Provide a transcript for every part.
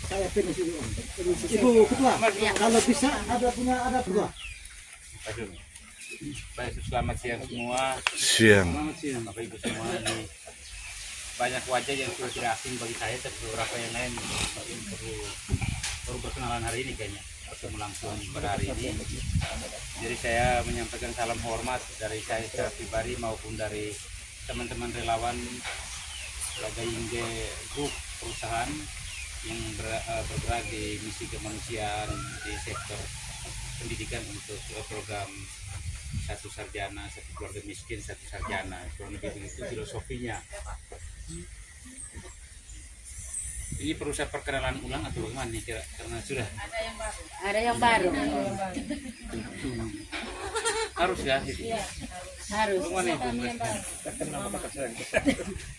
Saya finish dulu. Ibu ketua, kalau bisa ada dua. Baik, selamat siang semua. Siang. Selamat siang Bapak Ibu semua. Ini banyak wajah yang sudah tidak asing bagi saya, tapi beberapa yang lain mungkin baru berkenalan hari ini kayaknya, bertemu langsung pada hari ini. Jadi saya menyampaikan salam hormat dari saya secara pribadi maupun dari teman-teman relawan Lagayingge Group, perusahaan yang bergerak di misi kemanusiaan di sektor pendidikan untuk program satu sarjana, satu keluarga miskin, satu sarjana. Kurang lebih begitu filosofinya. Ini perlu saya perkenalan ulang atau bagaimana nih kira? Karena sudah Ada yang baru. harus ya. Harus. Bagaimana itu?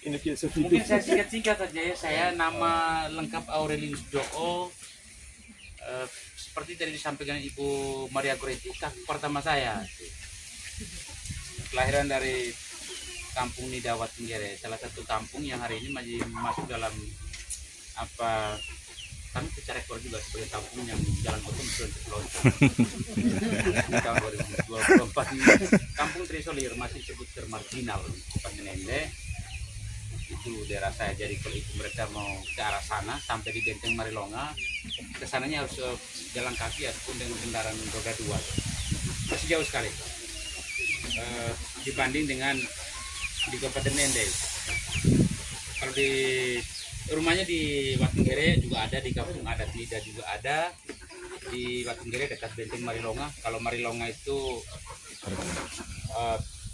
Ini filosofi. Mungkin saya singkat-singkat saja ya. Saya nama lengkap Aurelius Joko. Seperti tadi disampaikan Ibu Maria Goretti, kakak pertama saya. Kelahiran dari kampung Nidawat Tinggere, salah satu kampung yang hari ini masih masuk dalam apa, kami secara ekor juga sebagai kampung yang jalan otom sudah terpelonco. Tahun 2024 ini kampung Trisolir masih disebut termarginal Panenende. Itu daerah saya. Jadi kalau itu mereka mau ke arah sana sampai di Benteng Marilonga, kesananya harus jalan kaki ataupun dengan kendaraan roda 2. Masih jauh sekali dibanding dengan di Kabupaten Nende. Kalau di rumahnya di Watunggere juga ada, di kampung adat Nida juga ada, di Watunggere dekat Benteng Marilonga. Kalau Marilonga itu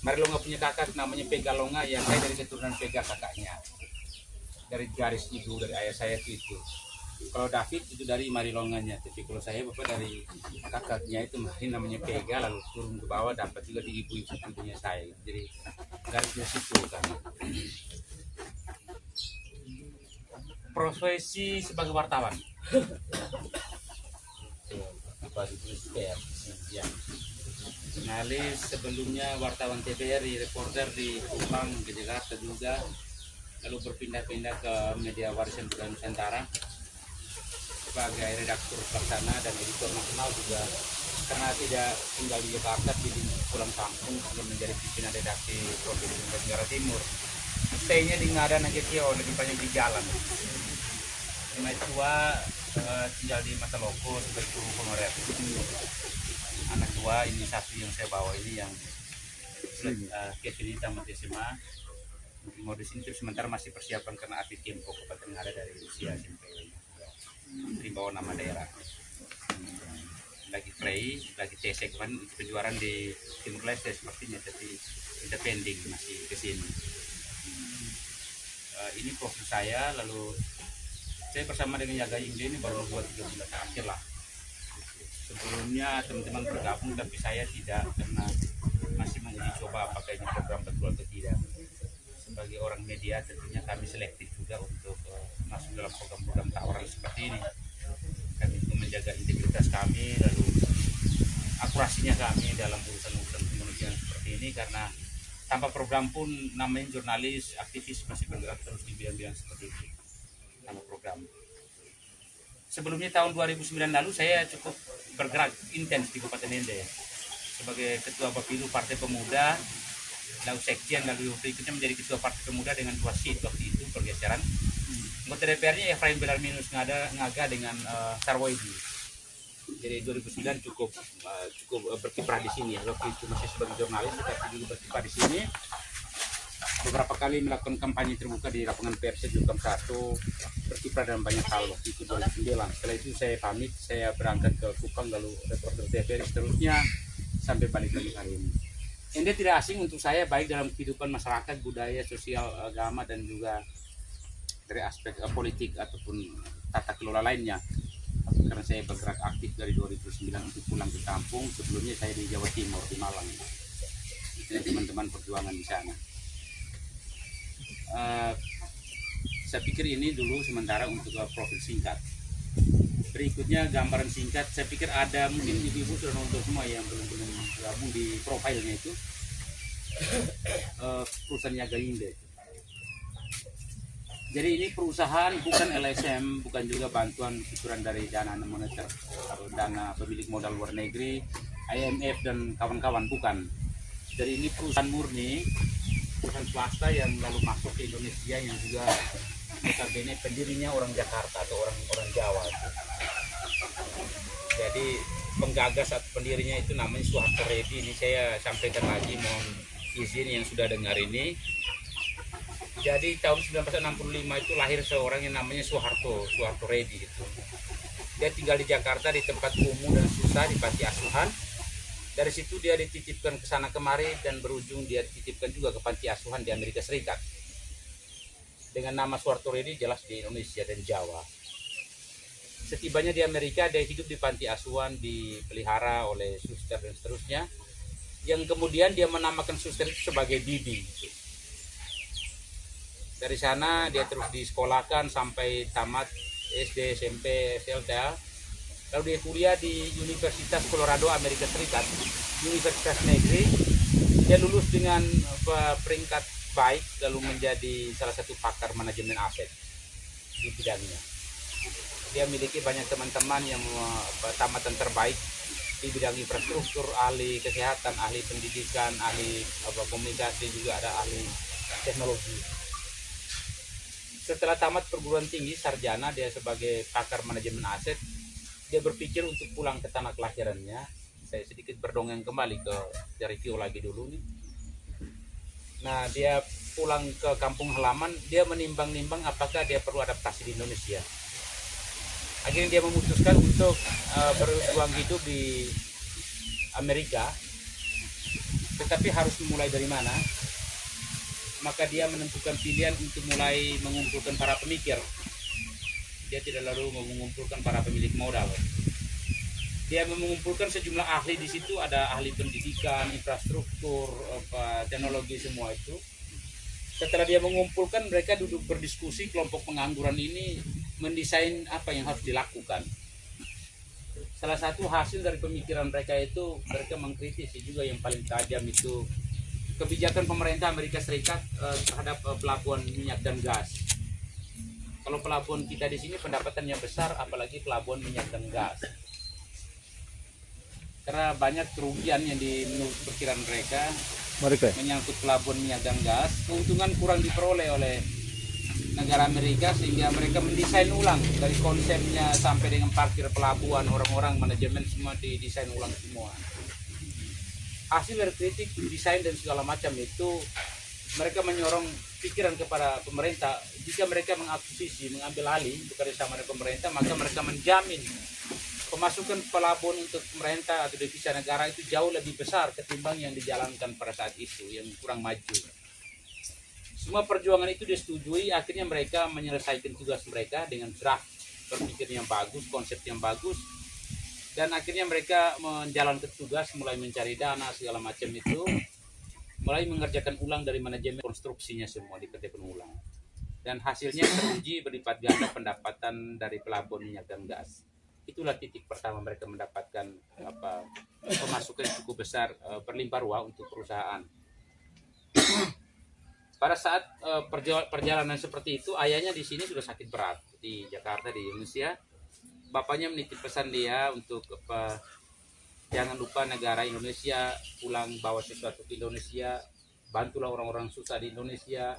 Marilonga punya kakak namanya Pegalonga, yang saya dari keturunan Pega kakaknya, dari garis ibu dari ayah saya itu. Kalau David itu dari Marilonganya, tapi kalau saya bapak dari kakaknya itu masih namanya Pega, lalu turun ke bawah dapat juga di ibunya saya. Jadi garisnya situ kan. Profesi sebagai wartawan. Jurnalis sebelumnya wartawan TVRI, reporter di Kupang, di Jakarta juga, lalu berpindah-pindah ke media Warisan Budaya Nusantara sebagai redaktur pelaksana dan editor nasional juga, karena tidak tinggal di Jakarta, jadi pulang kampung sebelum menjadi pimpinan redaksi Provinsi Tenggara Timur. Stay-nya di Ngada Nagekio, lebih banyak di jalan. Anak tua tinggal di Mataloko sebagai guru honorer. Anak tua ini satu yang saya bawa ini yang Kevin ini tamat SMA, mau di sini sementara masih persiapan karena atlet Kempo Kabupaten Ngada dari Rusia SMP. Bawa nama daerah. Lagi Frey, lagi TC kemarin kejuaraan di Timur Leste sepertinya, tapi kita pending masih ke sini. Ini profil saya, lalu saya bersama dengan Lagayingge ini baru buat 3 bulan terakhir lah. Sebelumnya teman-teman bergabung, tapi saya tidak, karena masih menguji coba apakah ini program betul atau tidak. Sebagai orang media tentunya kami selektif juga untuk masuk dalam program-program tawaran seperti ini. Kami untuk menjaga integritas kami, lalu akurasinya kami dalam urusan-urusan kemanusiaan seperti ini, karena tanpa program pun namanya jurnalis, aktivis masih bergerak terus di bidang-bidang seperti itu tanpa program. Sebelumnya tahun 2009 lalu saya cukup bergerak intens di Kabupaten Nende sebagai ketua Bapilu Partai Pemuda, lalu sekjen, lalu berikutnya menjadi ketua Partai Pemuda dengan 2 seat waktu itu pergeseran. Anggota DPR-nya Efraim Belarminus Ngaga dengan Sarwoidi. Jadi 2009 cukup berkiprah di sini. Waktu itu masih sebagai jurnalis, tetapi juga berkiprah di sini. Beberapa kali melakukan kampanye terbuka di lapangan PRC Jurkam 1, berkiprah dalam banyak hal waktu itu 2009. Setelah itu saya pamit, saya berangkat ke Kupang, lalu reporter TVRI seterusnya sampai balik lagi hari ini. Ende tidak asing untuk saya, baik dalam kehidupan masyarakat, budaya, sosial, agama, dan juga dari aspek politik ataupun tata kelola lainnya. Karena saya bergerak aktif dari 2009 untuk pulang ke kampung. Sebelumnya saya di Jawa Timur, di Malang. Itu teman-teman perjuangan di sana. Saya pikir ini dulu sementara untuk profil singkat. Berikutnya gambaran singkat. Saya pikir ada mungkin ibu-ibu sudah nonton semua yang belum gabung di profilnya itu. Perusahaan Lagayingge. Jadi ini perusahaan bukan LSM, bukan juga bantuan kucuran dari dana moneter atau dana pemilik modal luar negeri, IMF dan kawan-kawan, bukan. Jadi ini perusahaan murni, perusahaan swasta yang lalu masuk ke Indonesia yang juga notabene pendirinya orang Jakarta atau orang Jawa. Jadi penggagas atau pendirinya itu namanya Soeharto Reddy. Ini saya sampaikan lagi, mohon izin yang sudah dengar ini. Jadi tahun 1965 itu lahir seorang yang namanya Soeharto Reddy itu. Dia tinggal di Jakarta di tempat kumuh dan susah di panti asuhan. Dari situ dia dititipkan ke sana kemari dan berujung dia dititipkan juga ke panti asuhan di Amerika Serikat. Dengan nama Soeharto Reddy jelas di Indonesia dan Jawa. Setibanya di Amerika dia hidup di panti asuhan, dipelihara oleh suster dan seterusnya. Yang kemudian dia menamakan suster itu sebagai Bibi. Dari sana dia terus disekolahkan sampai tamat SD, SMP, SLTA. Lalu dia kuliah di Universitas Colorado, Amerika Serikat, Universitas Negeri. Dia lulus dengan peringkat baik, lalu menjadi salah satu pakar manajemen aset di bidangnya. Dia memiliki banyak teman-teman yang tamatan terbaik di bidang infrastruktur, ahli kesehatan, ahli pendidikan, ahli komunikasi, juga ada ahli teknologi. Setelah tamat perguruan tinggi sarjana, dia sebagai pakar manajemen aset, dia berpikir untuk pulang ke tanah kelahirannya. Saya sedikit berdongeng kembali ke dari Tio lagi dulu nih. Nah, dia pulang ke kampung halaman, dia menimbang-nimbang apakah dia perlu adaptasi di Indonesia. Akhirnya dia memutuskan untuk berjuang hidup di Amerika, tetapi harus memulai dari mana? Maka dia menentukan pilihan untuk mulai mengumpulkan para pemikir. Dia tidak lalu mengumpulkan para pemilik modal. Dia mengumpulkan sejumlah ahli di situ, ada ahli pendidikan, infrastruktur, teknologi, semua itu. Setelah dia mengumpulkan, mereka duduk berdiskusi, kelompok pengangguran ini mendesain apa yang harus dilakukan. Salah satu hasil dari pemikiran mereka itu, mereka mengkritisi juga yang paling tajam itu kebijakan pemerintah Amerika Serikat terhadap pelabuhan minyak dan gas. Kalau pelabuhan kita di sini pendapatannya besar, apalagi pelabuhan minyak dan gas. Karena banyak kerugian yang menurut perkiraan mereka menyangkut pelabuhan minyak dan gas, keuntungan kurang diperoleh oleh negara Amerika, sehingga mereka mendesain ulang dari konsepnya sampai dengan parkir pelabuhan, orang-orang, manajemen, semua didesain ulang semua. Hasil dari kritik, desain dan segala macam itu, mereka menyorong pikiran kepada pemerintah. Jika mereka mengakuisisi, mengambil alih bekerjasama dengan pemerintah, maka mereka menjamin pemasukan pelabuhan untuk pemerintah atau devisa negara itu jauh lebih besar ketimbang yang dijalankan pada saat itu, yang kurang maju. Semua perjuangan itu disetujui, akhirnya mereka menyelesaikan tugas mereka dengan draft berpikir yang bagus, konsep yang bagus. Dan akhirnya mereka menjalankan tugas, mulai mencari dana segala macam itu, mulai mengerjakan ulang dari manajemen konstruksinya, semua dikerjakan ulang. Dan hasilnya teruji berlipat ganda pendapatan dari pelabuhan minyak dan gas. Itulah titik pertama mereka mendapatkan pemasukan yang cukup besar, berlimpah ruah untuk perusahaan. Pada saat perjalanan seperti itu, ayahnya di sini sudah sakit berat di Jakarta, di Indonesia. Bapaknya menitip pesan dia untuk jangan lupa negara Indonesia, pulang bawa sesuatu ke Indonesia, bantulah orang-orang susah di Indonesia,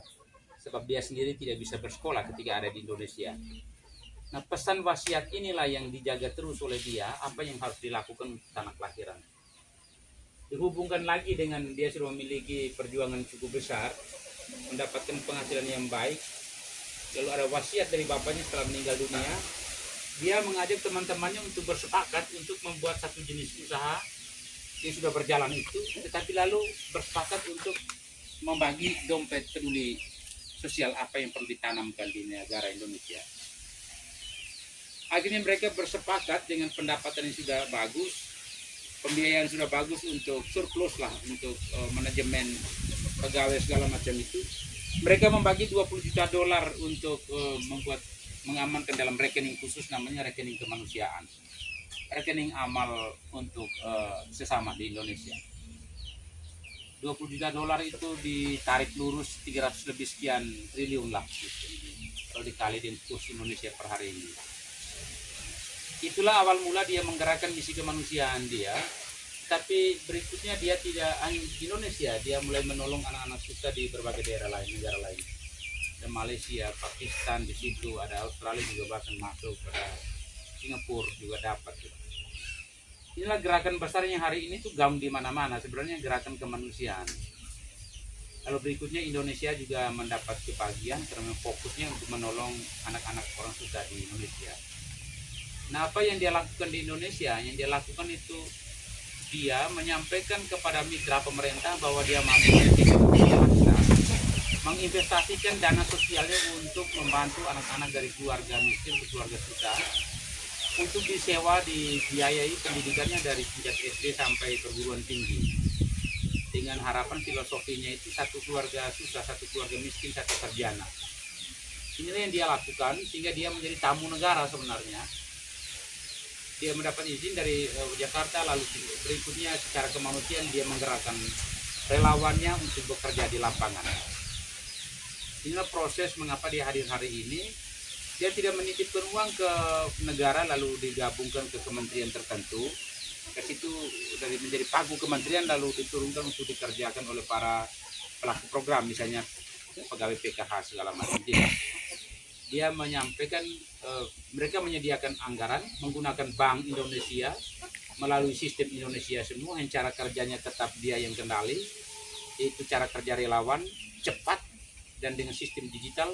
sebab dia sendiri tidak bisa bersekolah ketika ada di Indonesia. Nah, pesan wasiat inilah yang dijaga terus oleh dia, apa yang harus dilakukan tanah kelahiran. Dihubungkan lagi dengan dia sudah memiliki perjuangan cukup besar, mendapatkan penghasilan yang baik, lalu ada wasiat dari bapaknya setelah meninggal dunia. Dia mengajak teman-temannya untuk bersepakat untuk membuat satu jenis usaha yang sudah berjalan itu, tetapi lalu bersepakat untuk membagi dompet peduli sosial apa yang perlu ditanamkan di negara Indonesia. Akhirnya mereka bersepakat dengan pendapatan yang sudah bagus, pembiayaan sudah bagus untuk surplus lah, untuk manajemen pegawai segala macam itu. Mereka membagi $20 juta untuk mengamankan dalam rekening khusus, namanya rekening kemanusiaan, rekening amal untuk sesama di Indonesia. $20 juta itu ditarik lurus 300 lebih sekian triliun lah gitu. kalau dikali dengan kurs Indonesia per hari ini. Itulah awal mula dia menggerakkan misi kemanusiaan dia. Tapi berikutnya dia tidak hanya di Indonesia, dia mulai menolong anak-anak susah di berbagai daerah lain, negara lain. Ada Malaysia, Pakistan, di situ ada Australia juga bahkan masuk, ada Singapura juga dapat. Inilah gerakan besar yang hari ini tuh gaung di mana-mana, sebenarnya gerakan kemanusiaan. Lalu berikutnya Indonesia juga mendapat kebahagiaan karena fokusnya untuk menolong anak-anak orang susah di Indonesia. Nah, apa yang dia lakukan di Indonesia? Yang dia lakukan itu dia menyampaikan kepada mitra pemerintah bahwa dia mampu menginvestasikan dana sosialnya untuk membantu anak-anak dari keluarga miskin ke keluarga susah untuk disewa, dibiayai pendidikannya dari tingkat SD sampai perguruan tinggi, dengan harapan filosofinya itu satu keluarga susah, satu keluarga miskin, satu sarjana. Inilah yang dia lakukan sehingga dia menjadi tamu negara sebenarnya. Dia mendapat izin dari Jakarta, lalu berikutnya secara kemanusiaan dia menggerakkan relawannya untuk bekerja di lapangan. Inilah proses mengapa dia hadir hari ini. Dia tidak menitipkan uang ke negara lalu digabungkan ke kementerian tertentu. Ke situ dari menjadi pagu kementerian lalu diturunkan untuk dikerjakan oleh para pelaku program, misalnya pegawai PKH segala macam. Dia menyampaikan mereka menyediakan anggaran menggunakan Bank Indonesia melalui sistem Indonesia semua, yang cara kerjanya tetap dia yang kendali, itu cara kerja relawan cepat dan dengan sistem digital,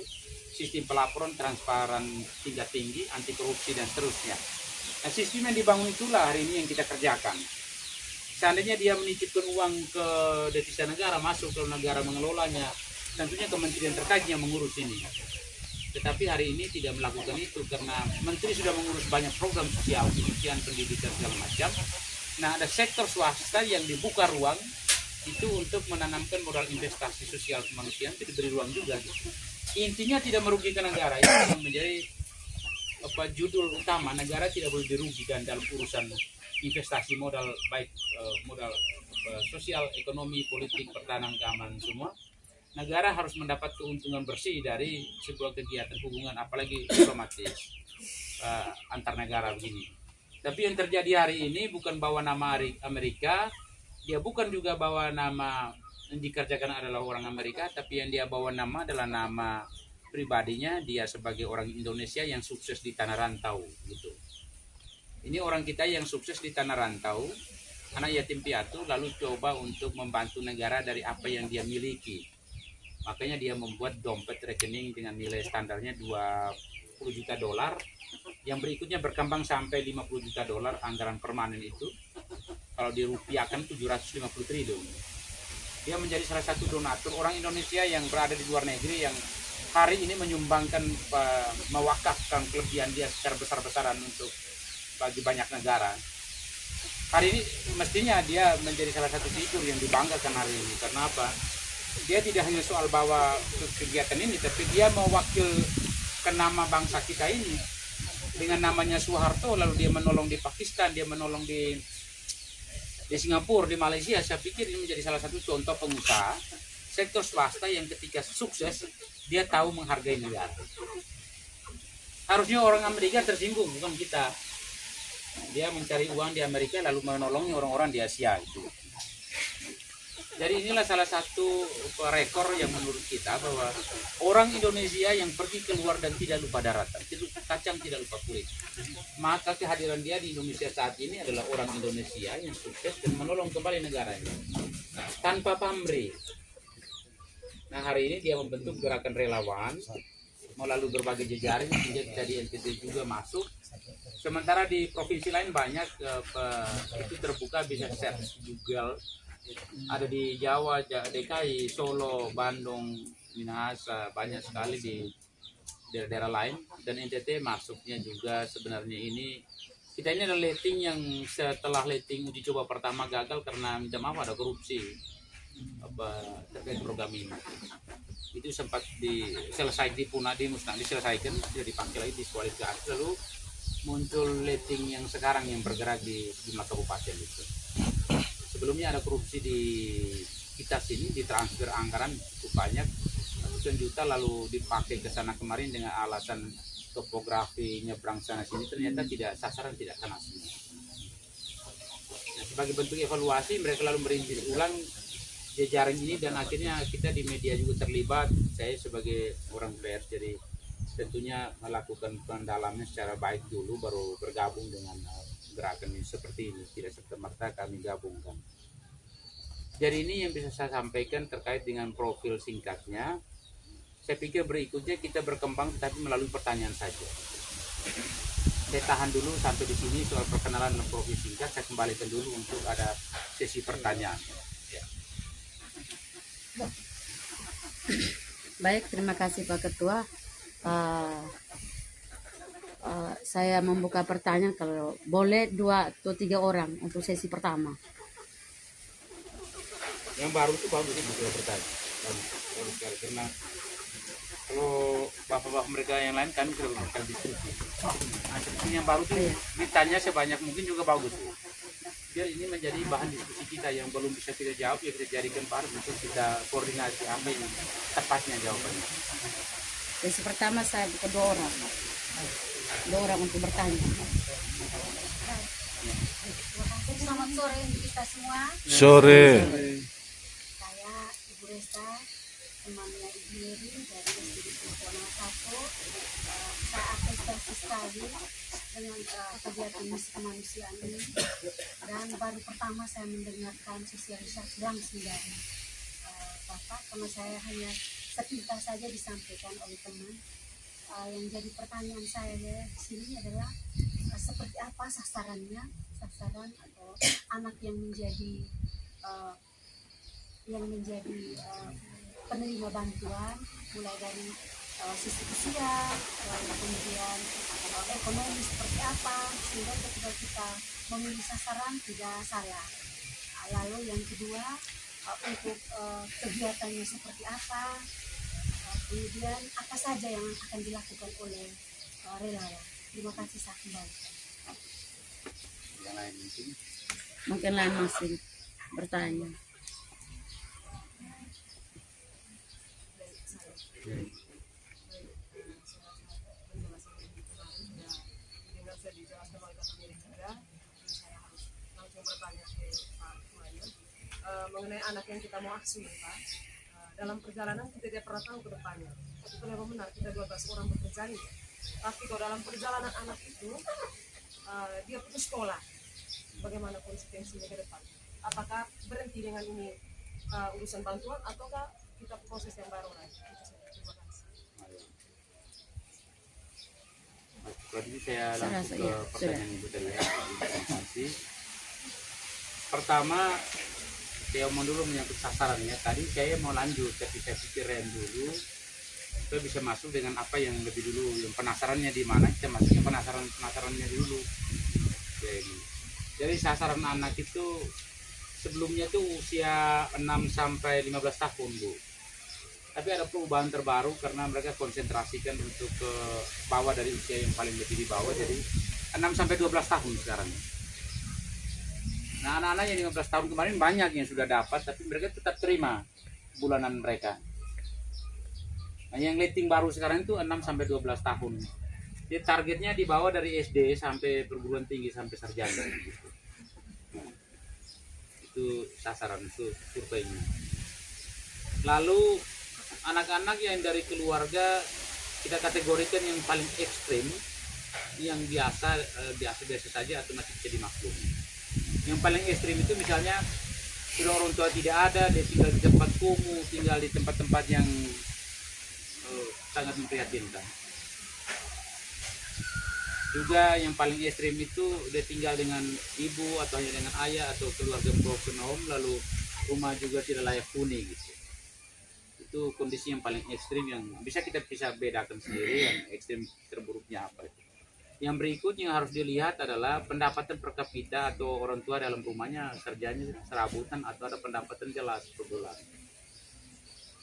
sistem pelaporan transparan tingkat tinggi, anti korupsi dan seterusnya. Nah, sistem yang dibangun itulah hari ini yang kita kerjakan. Seandainya dia menitipkan uang ke devisa negara masuk ke negara mengelolanya, tentunya kementerian terkait yang mengurus ini. Tetapi hari ini tidak melakukan itu karena menteri sudah mengurus banyak program sosial, pendidikan, pendidikan segala macam. Nah, ada sektor swasta yang dibuka ruang itu untuk menanamkan modal investasi sosial kemanusiaan, itu diberi ruang juga. Intinya tidak merugikan negara, itu yang menjadi judul utama. Negara tidak boleh dirugikan dalam urusan investasi modal, baik modal sosial, ekonomi, politik, pertahanan, keamanan semua. Negara harus mendapat keuntungan bersih dari sebuah kegiatan hubungan, apalagi diplomatis antar negara begini. Tapi yang terjadi hari ini bukan bawa nama Amerika, dia bukan juga bawa nama yang dikerjakan adalah orang Amerika, tapi yang dia bawa nama adalah nama pribadinya, dia sebagai orang Indonesia yang sukses di tanah rantau gitu. Ini orang kita yang sukses di tanah rantau, anak yatim piatu, lalu coba untuk membantu negara dari apa yang dia miliki. Makanya dia membuat dompet rekening dengan nilai standarnya $20 juta, yang berikutnya berkembang sampai $50 juta anggaran permanen itu. Kalau dirupiahkan 750 triliun. Dia menjadi salah satu donatur orang Indonesia yang berada di luar negeri yang hari ini menyumbangkan, mewakafkan kelebihan dia secara besar-besaran untuk bagi banyak negara. Hari ini mestinya dia menjadi salah satu figur yang dibanggakan hari ini. Karena apa? Dia tidak hanya soal bawa kegiatan ini, tapi dia mewakilkan nama bangsa kita ini dengan namanya Soeharto, lalu dia menolong di Pakistan, dia menolong di Singapura, di Malaysia. Saya pikir ini menjadi salah satu contoh pengusaha sektor swasta yang ketika sukses dia tahu menghargai negara. Harusnya orang Amerika tersinggung, bukan kita. Dia mencari uang di Amerika lalu menolong orang-orang di Asia itu. Jadi inilah salah satu rekor yang menurut kita bahwa orang Indonesia yang pergi keluar dan tidak lupa daratan, tidak lupa kacang, tidak lupa kulit. Maka kehadiran dia di Indonesia saat ini adalah orang Indonesia yang sukses dan menolong kembali negaranya tanpa pamrih. Nah, hari ini dia membentuk gerakan relawan melalui berbagai jejaring, sehingga kita di NTT juga masuk. Sementara di provinsi lain banyak itu terbuka, bisa search Google. Ada di Jawa, DKI, Solo, Bandung, Minahasa, banyak sekali di daerah-daerah lain. Dan NTT masuknya juga sebenarnya ini. Kita ini adalah letting yang setelah letting uji coba pertama gagal karena minta maaf ada korupsi terkait program ini. Itu sempat diselesaikan di Punadi, musnah diselesaikan, tidak dipakai lagi, diskualifikasi. Lalu muncul letting yang sekarang yang bergerak di sejumlah kabupaten itu. Sebelumnya ada korupsi di kita sini, ditransfer anggaran cukup banyak ratusan juta lalu dipakai ke sana kemarin dengan alasan topografi nyebrang sana sini, ternyata tidak sasaran, tidak kena semua. Nah, sebagai bentuk evaluasi mereka lalu merintis ulang jejaring ini, dan akhirnya kita di media juga terlibat. Saya sebagai orang pers jadi tentunya melakukan pendalaman secara baik dulu, baru bergabung dengan gerakan ini seperti ini, tidak serta-merta kami gabungkan. Jadi ini yang bisa saya sampaikan terkait dengan profil singkatnya. Saya pikir berikutnya kita berkembang tetapi melalui pertanyaan saja. Saya tahan dulu sampai di sini soal perkenalan dan profil singkat. Saya kembalikan dulu untuk ada sesi pertanyaan. Ya. Baik, terima kasih Pak Ketua. Saya membuka pertanyaan, kalau boleh 2 atau 3 orang untuk sesi pertama. Yang baru itu bagus itu kalau bertanya. Bagus sekali, karena kalau bapak-bapak mereka yang lain kami sudah memberikan diskusi. Nah, seperti yang baru itu ditanya sebanyak mungkin juga bagus. Biar ini menjadi bahan diskusi kita, yang belum bisa kita jawab ya kita jadikan bahan untuk kita koordinasi apa yang tepatnya jawabannya. Sesi pertama saya buka 2 orang. 2 orang untuk bertanya. Selamat sore untuk kita semua. Sore. Saya Ibu Resta, temannya Ibu Yeri dari SD Sempurna 1. Saya apresiasi sekali dengan kegiatan misi kemanusiaan ini. Dan baru pertama saya mendengarkan sosialisasi langsung dari Bapak, karena saya hanya sepintas saja disampaikan oleh teman. Yang jadi pertanyaan saya di sini adalah seperti apa sasaran atau anak yang menjadi penerima bantuan, mulai dari sisi usia, kemudian ekonomi seperti apa, sehingga ketika kita memilih sasaran tidak salah. Lalu yang kedua, untuk kegiatannya seperti apa, kemudian apa saja yang akan dilakukan oleh relawan. Terima kasih, saya kembali. Yang lain Mungkin lain masih bertanya. Mengenai anak yang kita mau asuh, Pak. Dalam perjalanan kita tidak pernah tahu ke depannya. Tapi kalau benar kita 12 orang bekerja nih. Tapi kalau dalam perjalanan anak itu dia putus sekolah, bagaimana konsekuensinya ke depan? Apakah berhenti dengan ini urusan bantuan, ataukah kita proses yang baru lagi? Terima kasih. Berarti saya langsung ke Iya, pertanyaan Ibu tadi ya. Terima kasih. Pertama, saya omong dulu menyangkut sasarannya. Tadi saya mau lanjut, tapi saya pikir rem dulu supaya bisa masuk dengan apa yang lebih dulu, yang penasarannya di mana, kita masuknya penasarannya dulu. Jadi sasaran anak itu sebelumnya tuh usia 6 sampai 15 tahun, Bu. Tapi ada perubahan terbaru karena mereka konsentrasikan untuk ke bawah dari usia yang paling lebih di bawah, jadi 6 sampai 12 tahun sekarang. Nah, anak-anak yang 15 tahun kemarin banyak yang sudah dapat, tapi mereka tetap terima bulanan mereka. Nah, yang letting baru sekarang itu 6 sampai 12 tahun. Jadi targetnya di bawah dari SD sampai perguruan tinggi sampai sarjana gitu. Itu sasaran, itu surveinya. Lalu anak-anak yang dari keluarga kita kategorikan yang paling ekstrim, yang biasa saja atau masih bisa dimaklumi. Yang paling ekstrim itu misalnya sudah orang tua tidak ada, dia tinggal di tempat kumuh, tinggal di tempat-tempat yang sangat memprihatinkan. Juga yang paling ekstrim itu dia tinggal dengan ibu atau hanya dengan ayah atau keluarga broken home, lalu rumah juga tidak layak huni gitu. Itu kondisi yang paling ekstrim yang bisa kita bedakan sendiri, yang ekstrim terburuknya apa itu. Yang berikutnya yang harus dilihat adalah pendapatan per kapita atau orang tua dalam rumahnya kerjanya serabutan atau ada pendapatan jelas per bulan.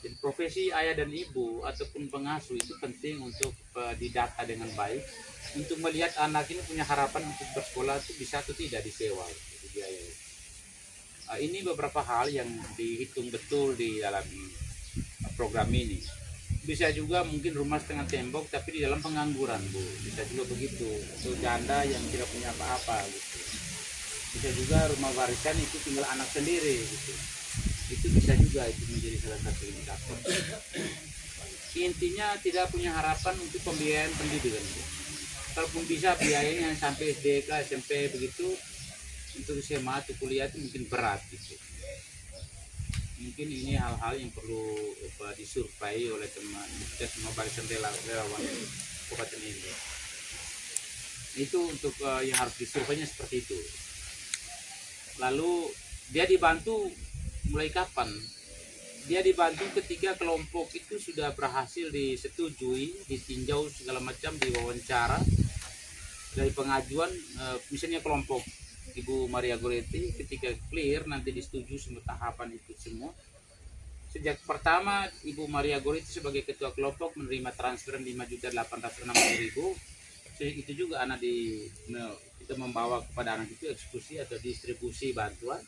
Jadi profesi ayah dan ibu ataupun pengasuh itu penting untuk didata dengan baik untuk melihat anak ini punya harapan untuk bersekolah itu bisa atau tidak disewa biaya. Ini beberapa hal yang dihitung betul di dalam program ini. Bisa juga mungkin rumah setengah tembok tapi di dalam pengangguran, Bu. Bisa juga begitu. Atau janda yang tidak punya apa-apa gitu. Bisa juga rumah warisan itu tinggal anak sendiri gitu. Itu bisa juga itu menjadi salah satu indikator. Intinya tidak punya harapan untuk pembiayaan pendidikan, Bu. Kalaupun bisa biayanya sampai SDK, SMP begitu, untuk SMA atau kuliah itu mungkin berat gitu. Mungkin ini hal-hal yang perlu disurvei oleh teman kita semua barisan relawan Kabupaten ini. Itu untuk yang harus disurveinya seperti itu. Lalu dia dibantu mulai kapan? Dia dibantu ketika kelompok itu sudah berhasil disetujui, ditinjau segala macam, diwawancara dari pengajuan, misalnya kelompok Ibu Maria Goretti ketika clear nanti disetujui semua tahapan itu semua. Sejak pertama Ibu Maria Goretti sebagai ketua kelompok menerima transferan 5.860.000. Itu juga anak kita membawa kepada anak itu eksekusi atau distribusi bantuan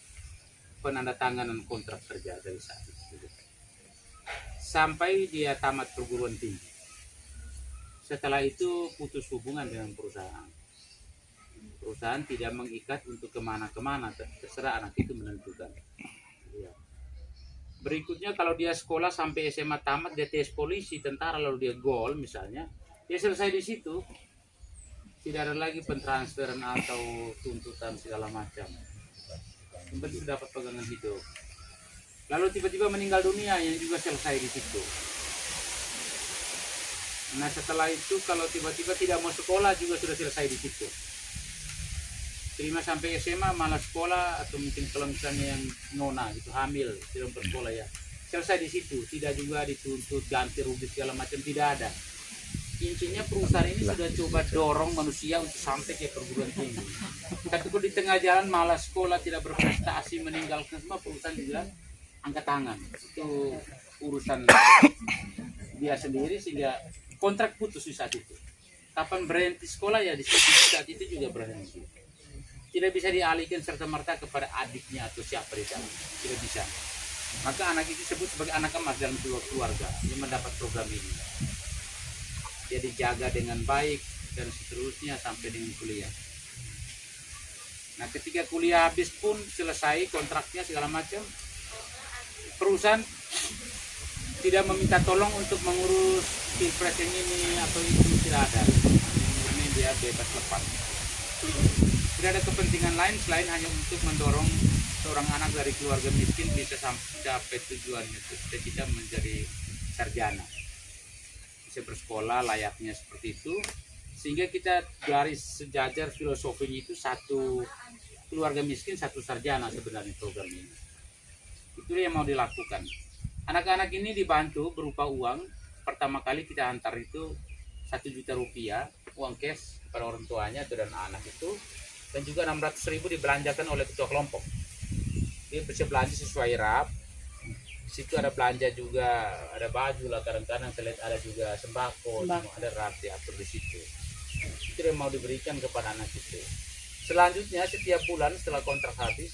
penandatanganan kontrak kerja dari saat itu sampai dia tamat perguruan tinggi. Setelah itu putus hubungan dengan perusahaan. Perusahaan tidak mengikat untuk kemana-kemana, terserah anak itu menentukan. Ya. Berikutnya kalau dia sekolah sampai SMA tamat, dia tes polisi, tentara, lalu dia gol misalnya, dia selesai di situ. Tidak ada lagi pentransferan atau tuntutan segala macam. Yang penting dapat pegangan hidup. Lalu tiba-tiba meninggal dunia, yang juga selesai di situ. Nah setelah itu kalau tiba-tiba tidak mau sekolah juga sudah selesai di situ. Terima sampai SMA malah sekolah, atau mungkin kalau misalnya yang nona gitu hamil tidak bersekolah ya selesai di situ, tidak juga dituntut ganti rugi segala macam, tidak ada. Intinya perusahaan ini sudah coba dorong manusia untuk sampai ke perguruan tinggi. Tapi kalau di tengah jalan malah sekolah tidak berprestasi meninggalkan semua, perusahaan juga angkat tangan. Itu urusan dia sendiri sehingga kontrak putus di saat itu. Kapan berhenti sekolah ya di saat itu juga berhenti. Tidak bisa dialihkan serta-merta kepada adiknya atau siapa di dalam. Tidak bisa. Maka anak itu disebut sebagai anak emas dalam keluarga yang mendapat program ini. Dia dijaga dengan baik dan seterusnya sampai dengan kuliah. Nah ketika kuliah habis pun selesai kontraknya segala macam, perusahaan tidak meminta tolong untuk mengurus pilpres yang ini atau itu, tidak ada. Ini dia bebas lepas. Tidak ada kepentingan lain selain hanya untuk mendorong seorang anak dari keluarga miskin bisa sampai tujuannya, cita-cita menjadi sarjana, bisa bersekolah layaknya seperti itu, sehingga kita garis sejajar filosofinya itu satu keluarga miskin satu sarjana sebenarnya program ini. Itu yang mau dilakukan. Anak-anak ini dibantu berupa uang. Pertama kali kita antar itu 1 juta rupiah uang cash kepada orang tuanya atau dan anak itu, dan juga 600.000 dibelanjakan oleh ketua kelompok. Dia bisa belanja sesuai RAP. Di situ ada belanja juga, ada baju lah kadang-kadang, saya lihat ada juga sembako. Ada RAP diatur di situ. Itu yang mau diberikan kepada anak itu. Selanjutnya setiap bulan setelah kontrak habis,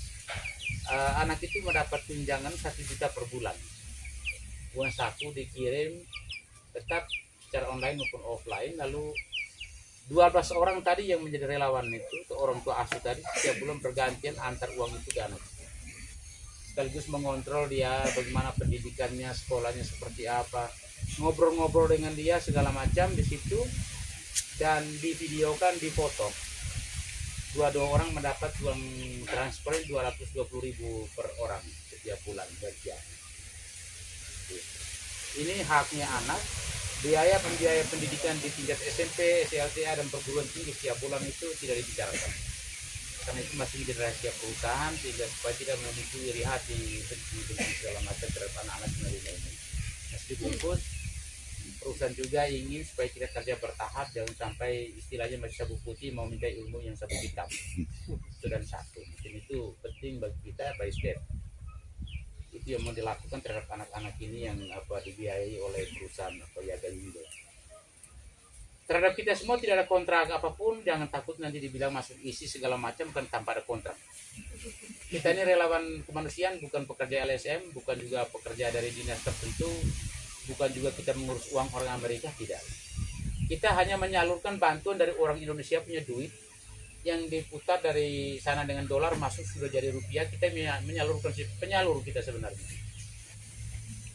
anak itu mendapat tunjangan 1 juta per bulan. Uang saku dikirim tetap secara online maupun offline. Lalu 12 orang tadi yang menjadi relawan itu orang tua asuh tadi setiap bulan bergantian antar uang itu ke anak. Sekaligus mengontrol dia bagaimana pendidikannya, sekolahnya seperti apa, ngobrol-ngobrol dengan dia segala macam di situ, dan divideokan, difoto. Dua orang mendapat uang transfer 220.000 per orang setiap bulan gajian. Ini haknya anak. Biaya pendidikan di tingkat SMP, SLTA dan perguruan tinggi setiap bulan itu tidak dibicarakan. Karena itu masih menjadi rahasia perusahaan, sehingga supaya tidak memicu iri hati segala macam terhadap anak-anak menerima ini. Masih dibungkus. Perusahaan juga ingin supaya kita kerja bertahap, jangan sampai istilahnya masih sabuk putih mau minta ilmu yang sabuk hitam. Itu dan satu. Mungkin itu penting bagi kita by step. Itu yang mau dilakukan terhadap anak-anak ini yang dibiayai oleh perusahaan atau Yaga Indo. Terhadap kita semua tidak ada kontrak apapun, jangan takut nanti dibilang masuk isi segala macam kan tanpa ada kontrak. Kita ini relawan kemanusiaan, bukan pekerja LSM, bukan juga pekerja dari dinas tertentu. bukan juga kita mengurus uang orang Amerika, tidak. Kita hanya menyalurkan bantuan dari orang Indonesia punya duit yang diputar dari sana dengan dolar masuk sudah jadi rupiah. Kita menyalurkan, penyalur kita sebenarnya.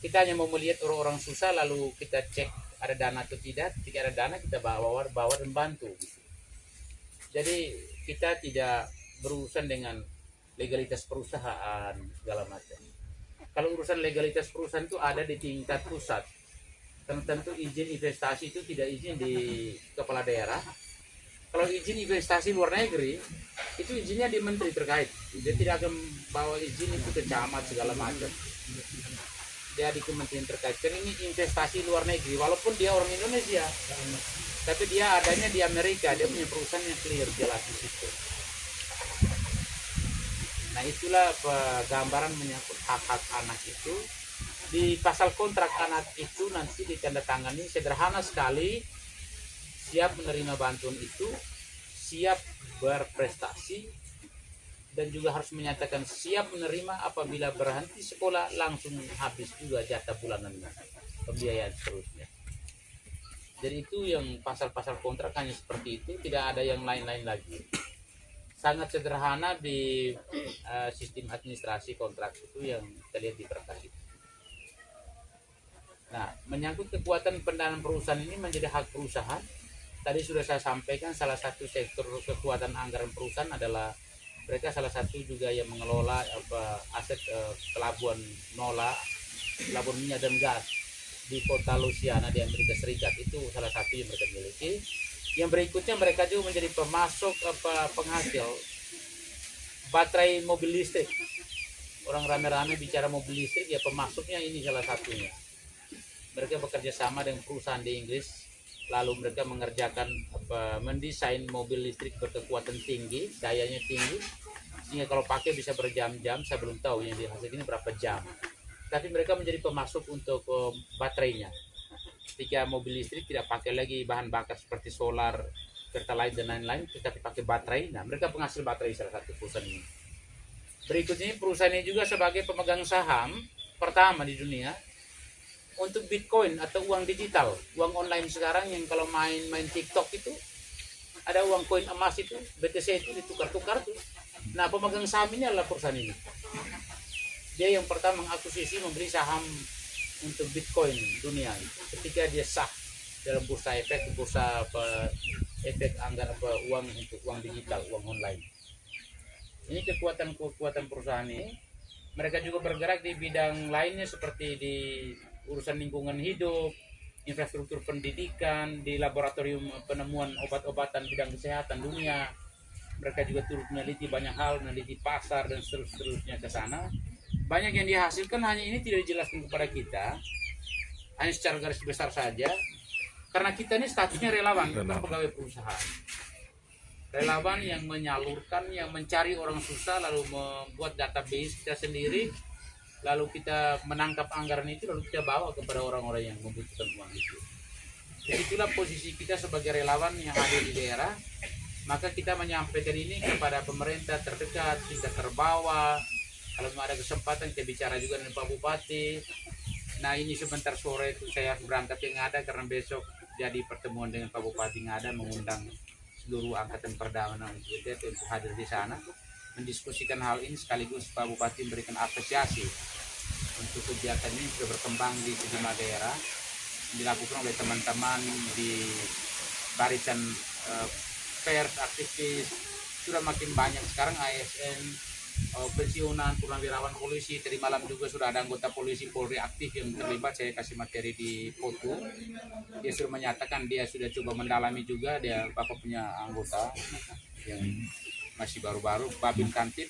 Kita hanya mau melihat orang-orang susah lalu kita cek ada dana atau tidak. Jika ada dana kita bawa dan bantu gitu. Jadi kita tidak berurusan dengan legalitas perusahaan segala macam. Kalau urusan legalitas perusahaan itu ada di tingkat pusat. Tentu izin investasi itu tidak izin di kepala daerah. Kalau izin investasi luar negeri itu izinnya di menteri terkait. Dia tidak akan bawa izin itu ke camat segala macam. Dia di kementerian terkait. Karena ini investasi luar negeri walaupun dia orang Indonesia. Tapi dia adanya di Amerika, dia punya perusahaan yang clear jelas di situ. Nah, itulah gambaran menyangkut hak-hak anak itu. Di pasal kontrak anak itu nanti ditandatangani sederhana sekali, siap menerima bantuan itu, siap berprestasi, dan juga harus menyatakan siap menerima apabila berhenti sekolah langsung habis juga jatah bulanannya, pembiayaan seterusnya. Jadi itu yang pasal-pasal kontrak hanya seperti itu, tidak ada yang lain-lain lagi. Sangat sederhana di sistem administrasi kontrak itu yang kita lihat di berkas itu. Nah, menyangkut kekuatan pendanaan perusahaan ini menjadi hak perusahaan. Tadi sudah saya sampaikan salah satu sektor kekuatan anggaran perusahaan adalah mereka salah satu juga yang mengelola aset pelabuhan Nola, pelabuhan minyak dan gas di kota Louisiana di Amerika Serikat. Itu salah satu yang mereka miliki. Yang berikutnya mereka juga menjadi pemasok penghasil baterai mobil listrik. Orang rame-rame bicara mobil listrik, ya pemasoknya ini salah satunya. Mereka bekerja sama dengan perusahaan di Inggris, lalu mereka mengerjakan mendesain mobil listrik berkekuatan tinggi, dayanya tinggi, sehingga kalau pakai bisa berjam-jam. Saya belum tahu yang dihasilkan ini berapa jam, tapi mereka menjadi pemasok untuk baterainya. Ketika mobil listrik tidak pakai lagi bahan bakar seperti solar, pertalite dan lain-lain, tetapi pakai baterai. Nah, mereka penghasil baterai salah satu perusahaan ini. Berikutnya perusahaan ini juga sebagai pemegang saham pertama di dunia untuk Bitcoin atau uang digital, uang online sekarang yang kalau main TikTok itu ada uang koin emas itu, BTC itu ditukar-tukar tuh. Nah, pemegang saham ini adalah perusahaan ini. Dia yang pertama mengakuisisi membeli saham untuk Bitcoin dunia ketika dia sah dalam bursa efek anggaran uang untuk uang digital, uang online. Ini kekuatan perusahaan ini. Mereka juga bergerak di bidang lainnya seperti di urusan lingkungan hidup, infrastruktur pendidikan, di laboratorium penemuan obat-obatan bidang kesehatan dunia. Mereka juga turut meneliti banyak hal, meneliti pasar dan seterusnya ke sana. Banyak yang dihasilkan, hanya ini tidak dijelaskan kepada kita, hanya secara garis besar saja, karena kita ini statusnya relawan, bukan pegawai perusahaan. Relawan yang menyalurkan, yang mencari orang susah, lalu membuat database kita sendiri, lalu kita menangkap anggaran itu, lalu kita bawa kepada orang-orang yang membutuhkan uang itu. Jadi itulah posisi kita sebagai relawan yang hadir di daerah. Maka kita menyampaikan ini kepada pemerintah terdekat, tingkat terbawah. Kalau ada kesempatan kita bicara juga dengan Pak Bupati. Nah, ini sebentar sore itu saya berangkat ke Ngada karena besok jadi pertemuan dengan Pak Bupati Ngada, mengundang seluruh angkatan Perdagangan untuk hadir di sana, mendiskusikan hal ini sekaligus Pak Bupati memberikan apresiasi untuk kegiatan ini sudah berkembang di sejumlah daerah, dilakukan oleh teman-teman di barisan pers, aktivis, sudah makin banyak sekarang ASN, pensiunan, purnawirawan polisi. Tadi malam juga sudah ada anggota polisi Polri aktif yang terlibat, saya kasih materi di foto. Dia sudah menyatakan dia sudah coba mendalami juga, dia Bapak punya anggota yang masih baru-baru, Babin Kantip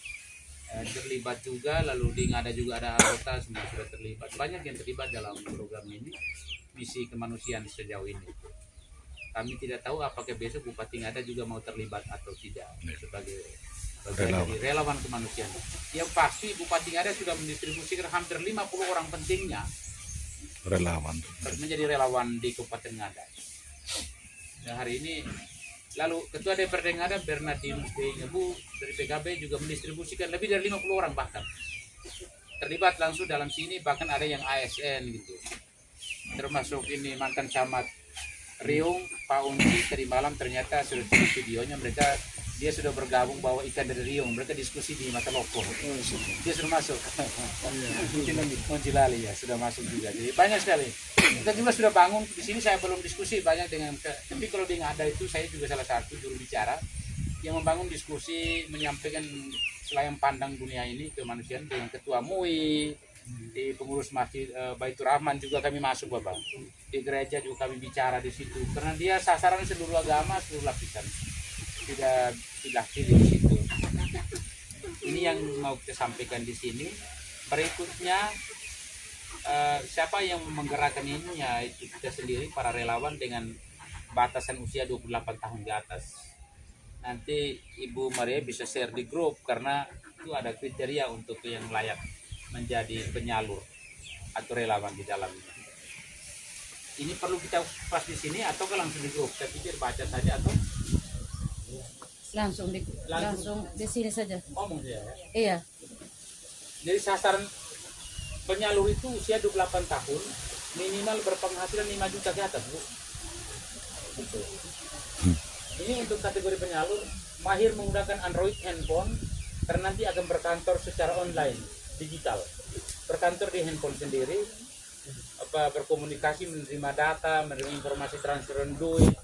terlibat juga, lalu di Ngada juga ada anggota, semua sudah terlibat. Banyak yang terlibat dalam program ini, misi kemanusiaan sejauh ini. Kami tidak tahu apakah besok Bupati Ngada juga mau terlibat atau tidak sebagai relawan kemanusiaan. Yang pasti Bupati Ngada sudah mendistribusikan hampir 50 orang pentingnya relawan menjadi relawan di Kabupaten Ngada. Dan hari ini lalu Ketua DPRD Ngada Bernardinus B. Ngebu dari PKB juga mendistribusikan lebih dari 50 orang bahkan terlibat langsung dalam sini, bahkan ada yang ASN gitu. termasuk ini mantan camat Riung, Pak Unci tadi malam ternyata sudah cek videonya, dia sudah bergabung bawa ikan dari Riung, mereka diskusi di Mataloko. Dia sudah masuk. Moncilali ya sudah masuk juga. Jadi banyak sekali. Kita juga sudah bangun di sini, saya belum diskusi banyak dengan, tapi kalau di Ngada itu saya juga salah satu juru bicara yang membangun diskusi, menyampaikan selayang pandang dunia ini kemanusiaan dengan Ketua MUI, di pengurus masjid Baitur Rahman juga kami masuk Bapak. Di gereja juga kami bicara di situ karena dia sasaran seluruh agama, seluruh lapisan. Tidak pilih di situ. Ini yang mau kita sampaikan di sini. Berikutnya siapa yang menggerakkan ini ya itu kita sendiri para relawan dengan batasan usia 28 tahun di atas. Nanti Ibu Maria bisa share di grup karena itu ada kriteria untuk yang layak menjadi penyalur atau relawan di dalamnya. Ini perlu kita pas di sini atau langsung di grup? Saya pikir baca saja atau Langsung di sini saja. ngomong saja. Iya. Jadi sasaran penyalur itu usia 28 tahun, minimal berpenghasilan 5 juta ke atas, Bu. Betul. Ini untuk kategori penyalur, mahir menggunakan Android handphone, karena nanti akan berkantor secara online, digital. Berkantor di handphone sendiri, berkomunikasi, menerima data, menerima informasi transferan duit,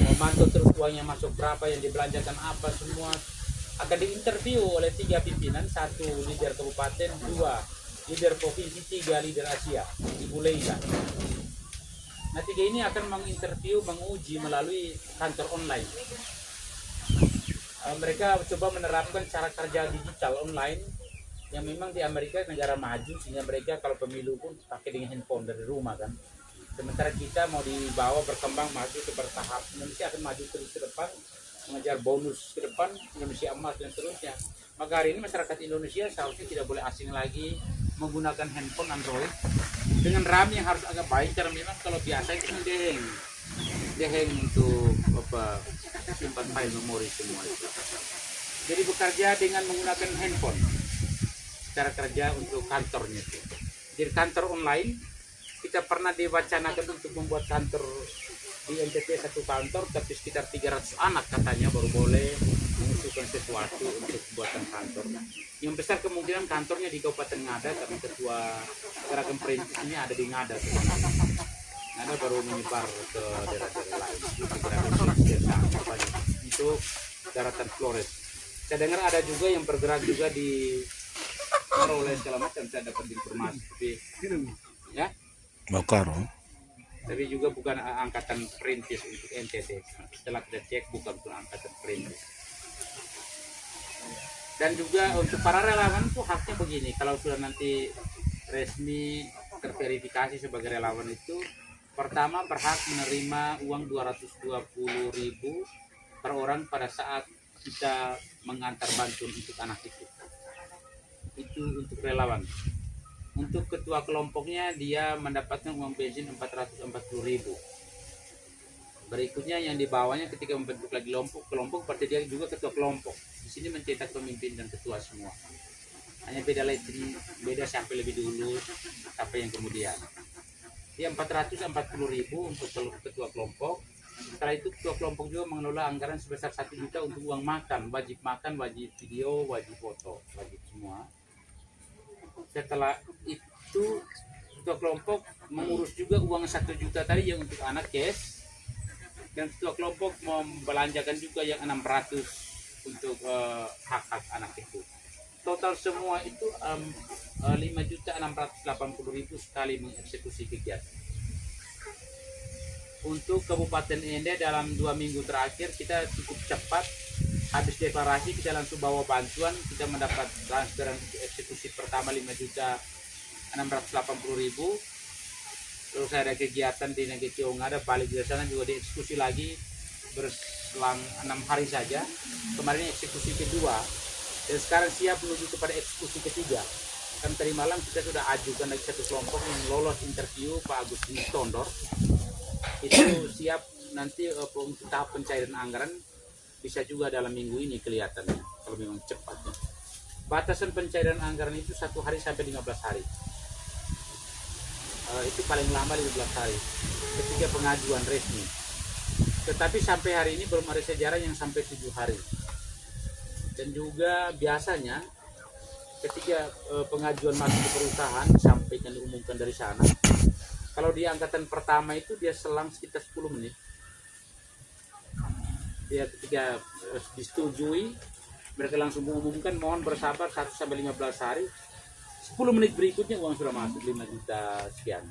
memantau terus uangnya masuk berapa, yang dibelanjakan apa, semua akan diinterview oleh 3 pimpinan, 1 leader kabupaten, 2 leader provinsi, 3 leader Asia, Ibu Leila. Nah 3 ini akan menginterview, menguji melalui kantor online. Mereka coba menerapkan cara kerja digital online yang memang di Amerika negara maju, sehingga mereka kalau pemilu pun pakai dengan handphone dari rumah kan. Sementara kita mau dibawa berkembang maju ke bertahap. Indonesia akan maju terus ke depan, mengejar bonus ke depan, Indonesia emas dan seterusnya. Maka hari ini masyarakat Indonesia seharusnya tidak boleh asing lagi menggunakan handphone Android dengan RAM yang harus agak baik, karena memang kalau biasa itu deheng untuk simpan file memori semua itu. Jadi bekerja dengan menggunakan handphone, cara kerja untuk kantornya itu. Jadi kantor online kita pernah diwacanakan untuk membuat kantor di NTT 1 kantor, tapi sekitar 300 anak katanya baru boleh mengusulkan sesuatu untuk buatan kantor. Yang besar kemungkinan kantornya di Kabupaten Ngada karena ketua gerakan perintis ini ada di Ngada. Ngada baru menyebar ke daerah-daerah lain. Untuk daratan Flores. Saya dengar ada juga yang bergerak juga di Maroleh segala macam, saya dapat informasi. Tapi, ya? Bakar. Tapi juga bukan angkatan perintis untuk NTT. Setelah kita cek bukan angkatan perintis. Dan juga untuk para relawan itu haknya begini, kalau sudah nanti resmi terverifikasi sebagai relawan itu, pertama berhak menerima uang 220.000 per orang pada saat kita mengantar bantuan untuk anak itu. Itu untuk relawan. Untuk ketua kelompoknya dia mendapatkan uang bensin 440.000. Berikutnya yang dibawanya ketika membentuk lagi kelompok berarti dia juga ketua kelompok. Di sini mencetak pemimpin dan ketua semua. Hanya beda sampai lebih dulu apa yang kemudian. Dia 440.000 untuk ketua kelompok. Setelah itu ketua kelompok juga mengelola anggaran sebesar 1 juta untuk uang makan, wajib video, wajib foto, wajib semua. Setelah itu ketua kelompok mengurus juga uang 1 juta tadi yang untuk anak cash, dan ketua kelompok membelanjakan juga yang 600 untuk hak-hak anak itu. Total semua itu 5.680.000 sekali mengeksekusi kegiatan. Untuk Kabupaten Ende dalam 2 minggu terakhir kita cukup cepat. Habis deklarasi kita langsung bawa bantuan, kita mendapat transferan eksekusi pertama 5.680.000. Terus ada kegiatan di Negeri Ngada, balik dari sana juga dieksekusi lagi berselang 6 hari saja. Kemarin eksekusi kedua dan sekarang siap menuju kepada eksekusi ketiga. Kan tadi malam kita sudah ajukan lagi 1 kelompok yang lolos interview Pak Agustinus Tondor. Itu siap nanti untuk tahap pencairan anggaran bisa juga dalam minggu ini kelihatannya kalau memang cepatnya. Batasan pencairan anggaran itu 1 hari sampai 15 hari. itu paling lama 15 hari ketika pengajuan resmi. Tetapi sampai hari ini belum ada sejarah yang sampai 7 hari. Dan juga biasanya ketika pengajuan masuk ke perusahaan disampaikan, diumumkan dari sana, kalau di angkatan pertama itu dia selang sekitar 10 menit. Dia ketika disetujui, mereka langsung mengumumkan mohon bersabar 1-15 hari. 10 menit berikutnya uang sudah masuk 5 juta sekian.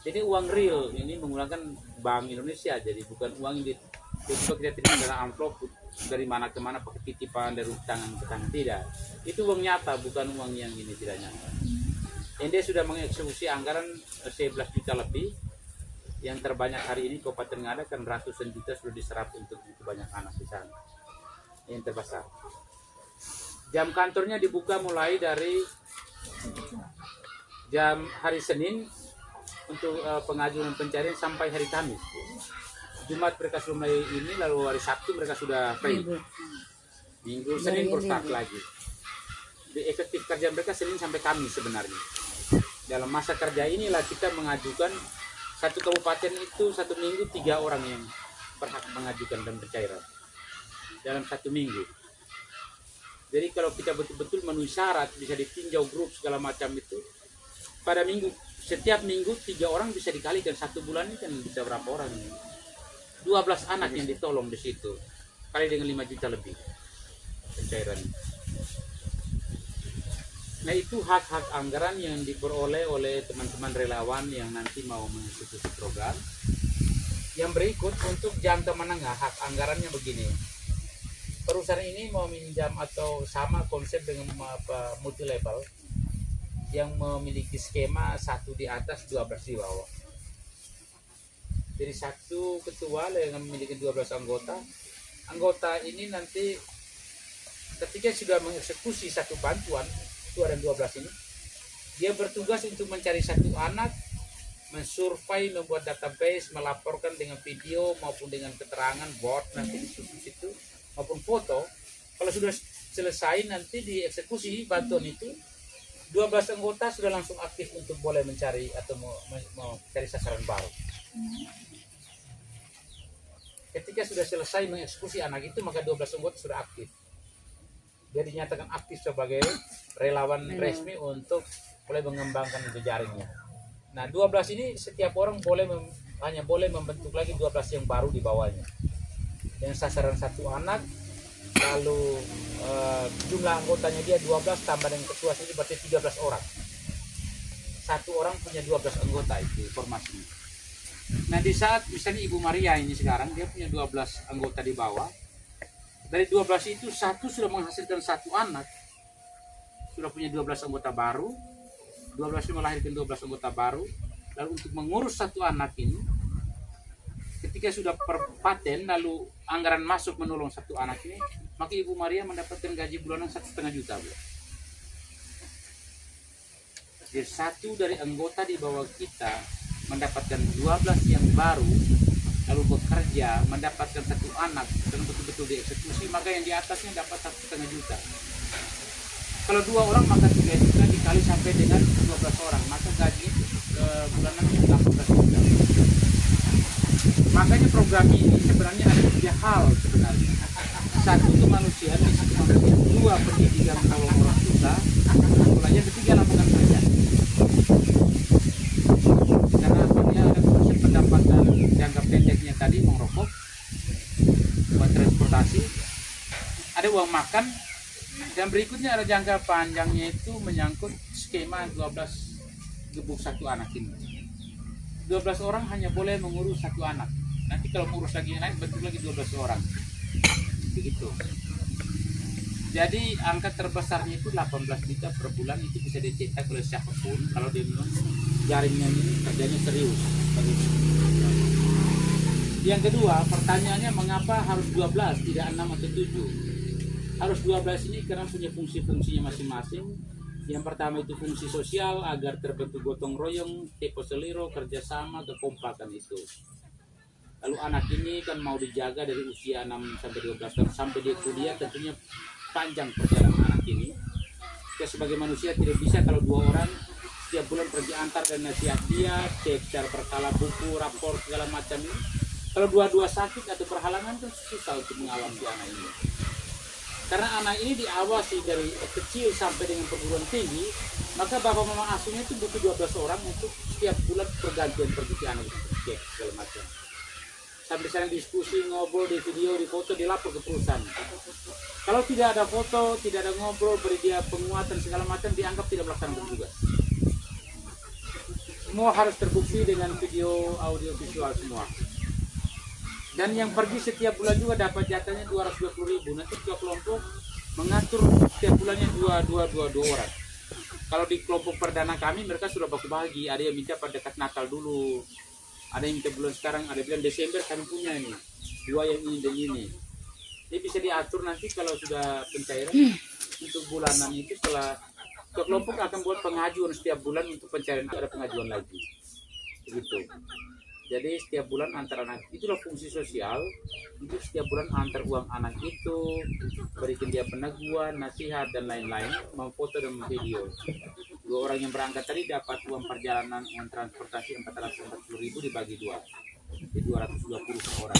Jadi uang real ini menggunakan Bank Indonesia, jadi bukan uang yang tiba-tiba kita terima dalam amplop dari mana ke mana pakai titipan dari tangan ke tangan, tidak. Itu uang nyata, bukan uang yang ini tidak nyata. ND sudah mengeksekusi anggaran 11 juta lebih. Yang terbanyak hari ini Kabupaten Ngada kan ratusan juta sudah diserap untuk banyak anak di sana. Yang terbesar. Jam kantornya dibuka mulai dari jam hari Senin untuk pengajuan pencarian sampai hari Kamis. Jumat mereka sudah mulai ini, lalu hari Sabtu mereka sudah free. Minggu Senin berstart lagi. Di efektif kerja mereka Senin sampai Kamis sebenarnya. Dalam masa kerja inilah kita mengajukan satu kabupaten itu 1 minggu 3 orang yang berhak mengajukan dan pencairan dalam 1 minggu. Jadi kalau kita betul-betul memenuhi syarat, bisa ditinjau grup segala macam itu, pada minggu, setiap minggu 3 orang bisa dikalikan 1 bulan ini kan bisa berapa orang? 12 anak yang ditolong di situ, kali dengan 5 juta lebih pencairan. Nah itu hak-hak anggaran yang diperoleh oleh teman-teman relawan yang nanti mau mengikuti program. Yang berikut untuk jangka menengah, hak anggarannya begini. Perusahaan ini mau minjam atau sama konsep dengan multi level yang memiliki skema 1 di atas 12 di bawah. Jadi 1 ketua yang memiliki 12 anggota. Anggota ini nanti ketika sudah mengeksekusi 1 bantuan, itu ada 12 ini, dia bertugas untuk mencari 1 anak, mensurvei, membuat database, melaporkan dengan video maupun dengan keterangan board nanti di situ maupun foto. Kalau sudah selesai nanti dieksekusi bantuan itu, 12 anggota sudah langsung aktif untuk boleh mencari atau mau cari sasaran baru. Ketika sudah selesai mengeksekusi anak itu, maka 12 anggota sudah aktif. Dia dinyatakan aktif sebagai relawan resmi untuk boleh mengembangkan jejaringnya. Nah 12 ini setiap orang hanya boleh membentuk lagi 12 yang baru di bawahnya. Dengan sasaran 1 anak, lalu jumlah anggotanya dia 12 tambah dengan ketua sendiri berarti 13 orang. 1 orang punya 12 anggota, itu informasinya. Nah di saat misalnya Ibu Maria ini sekarang dia punya 12 anggota di bawah. Dari 12 itu 1 sudah menghasilkan 1 anak, sudah punya 12 anggota baru. 12 itu melahirkan 12 anggota baru. Lalu untuk mengurus 1 anak ini, ketika sudah perpaten lalu anggaran masuk menolong 1 anak ini, maka Ibu Maria mendapatkan gaji bulanan 1,5 juta. Jadi 1 dari anggota di bawah kita mendapatkan 12 yang baru, lalu bekerja mendapatkan 1 anak dan betul-betul dieksekusi, maka yang di atasnya dapat 1,5 juta. Kalau 2 orang maka 3 juta dikali sampai dengan 12 orang, maka gaji bulanan 18 juta. Makanya program ini sebenarnya ada 3 hal sebenarnya. 1 kemanusiaan, 2 pendidikan kalau orang susah, yang ketiga lapangan kerja. Karena artinya ada konsep pendapatan jangka pendeknya tadi merokok, buat transportasi, ada uang makan, dan berikutnya ada jangka panjangnya itu menyangkut skema 12 gebuk 1 anak ini. 12 orang hanya boleh mengurus 1 anak. Nanti kalau mengurus lagi naik bentuk lagi 12 orang. Begitu. Jadi angka terbesarnya itu 18 juta per bulan, itu bisa dicetak oleh siapapun kalau dia memang jaringnya ini kerjanya serius. Yang kedua, pertanyaannya mengapa harus 12 tidak 6 atau 7? Harus 12 ini karena punya fungsi-fungsinya masing-masing. Yang pertama itu fungsi sosial agar terbentuk gotong royong, tempo seliro, kerjasama, kekompakan itu. Lalu anak ini kan mau dijaga dari usia 6 sampai 12 tahun sampai dia kuliah, tentunya panjang perjalanan anak ini. Kita sebagai manusia tidak bisa kalau 2 orang setiap bulan pergi antar dan nasihat dia, cek secara berkala buku, rapor segala macam ini. Kalau dua-dua sakit atau berhalangan kan susah untuk mengawasi anak ini. Karena anak ini diawasi dari kecil sampai dengan perguruan tinggi, maka bapak mama asuhnya itu butuh 12 orang untuk setiap bulan pergantian pergi ke anak itu, cek segala macam. Sampai sekarang diskusi, ngobrol, di video, di foto, dilapor ke perusahaan. Kalau tidak ada foto, tidak ada ngobrol, beri dia penguatan segala macam, dianggap tidak melaksanakan tugas. Semua harus terbukti dengan video, audio, visual semua. Dan yang pergi setiap bulan juga dapat jatahnya 220.000. Nanti ketua kelompok mengatur setiap bulannya dua orang. Kalau di kelompok perdana kami mereka sudah baku bagi. Ada yang minta pada dekat Natal dulu, ada yang minta bulan sekarang, ada bulan Desember kami punya ini. 2 yang ini dan ini. Jadi bisa diatur nanti kalau sudah pencairan untuk bulanan itu setelah ketua kelompok akan buat pengajuan setiap bulan untuk pencairan, ada pengajuan lagi. Begitu. Jadi setiap bulan antar anak, itulah fungsi sosial, itu setiap bulan antar uang anak itu, berikan dia peneguhan, nasihat dan lain-lain, memfoto dan memvideo. 2 orang yang berangkat tadi dapat uang perjalanan, uang transportasi 440.000 dibagi 2, jadi 220 per orang.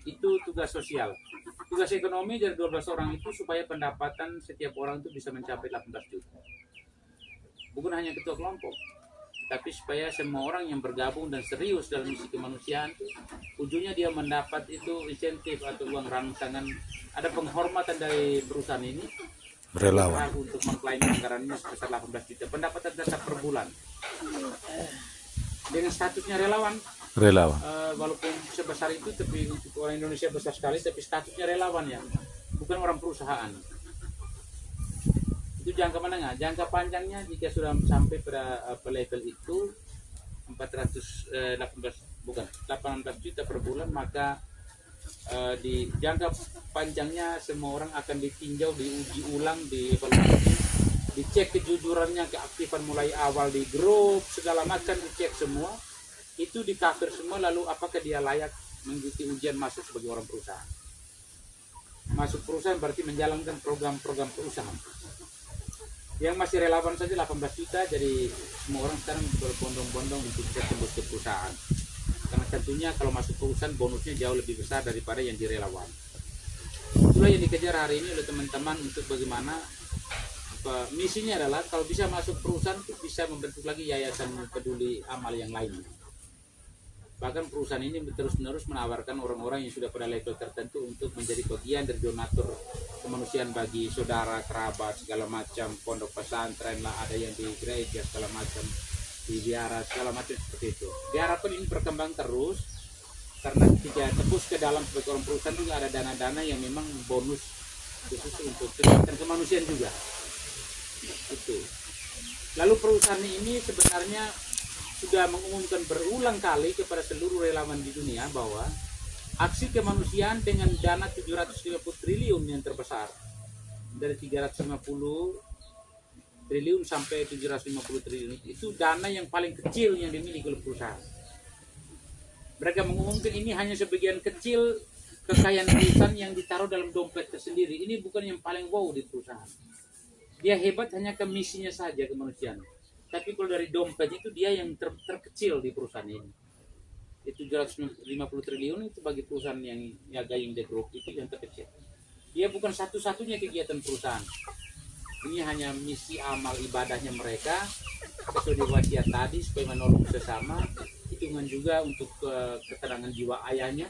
Itu tugas sosial. Tugas ekonomi dari 12 orang itu supaya pendapatan setiap orang itu bisa mencapai 18 juta. Bukan hanya ketua kelompok, tapi supaya semua orang yang bergabung dan serius dalam misi kemanusiaan itu ujungnya dia mendapat itu insentif atau uang rangsangan, ada penghormatan dari perusahaan ini relawan untuk mengklaim anggarannya sebesar 18 juta pendapatan tetap per bulan dengan statusnya relawan. Walaupun sebesar itu, tapi untuk orang Indonesia besar sekali, tapi statusnya relawan ya, bukan orang perusahaan. Itu jangka menengah. Jangka panjangnya jika sudah sampai pada level itu 18 juta per bulan, maka di jangka panjangnya semua orang akan ditinjau, diuji ulang, dievaluasi, dicek kejujurannya, keaktifan mulai awal di grup segala macam, dicek semua. Itu di cover semua, lalu apakah dia layak mengikuti ujian masuk sebagai orang perusahaan. Masuk perusahaan berarti menjalankan program-program perusahaan. Yang masih relawan saja 18 juta, jadi semua orang sekarang berbondong-bondong untuk bisa tembus ke perusahaan. Karena tentunya kalau masuk perusahaan bonusnya jauh lebih besar daripada yang di relawan. Itulah yang dikejar hari ini oleh teman-teman untuk bagaimana misinya adalah kalau bisa masuk perusahaan itu bisa membentuk lagi yayasan peduli amal yang lain. Bahkan perusahaan ini terus-menerus menawarkan orang-orang yang sudah pada level tertentu untuk menjadi bagian dari donatur kemanusiaan bagi saudara, kerabat, segala macam, pondok pesantren lah, ada yang di gereja segala macam, di biara segala macam seperti itu. Diharapkan ini berkembang terus, karena ketika tembus ke dalam sebagai orang perusahaan juga ada dana-dana yang memang bonus khusus untuk kegiatan kemanusiaan juga. Itu. Lalu perusahaan ini sebenarnya sudah mengumumkan berulang kali kepada seluruh relawan di dunia bahwa aksi kemanusiaan dengan dana 750 triliun yang terbesar, dari 350 triliun sampai 750 triliun, itu dana yang paling kecil yang dimiliki oleh perusahaan. Mereka mengumumkan ini hanya sebagian kecil kekayaan perusahaan yang ditaruh dalam dompet tersendiri. Ini bukan yang paling wow di perusahaan. Dia hebat hanya ke misinya saja, kemanusiaan. Tapi kalau dari dompet itu dia yang terkecil di perusahaan ini. Itu 750 triliun itu bagi perusahaan yang Gayung The Group itu yang terkecil. Dia bukan satu-satunya kegiatan perusahaan. Ini hanya misi amal ibadahnya mereka sesuai wasiat tadi supaya menolong sesama. Hitungan juga untuk ketenangan jiwa ayahnya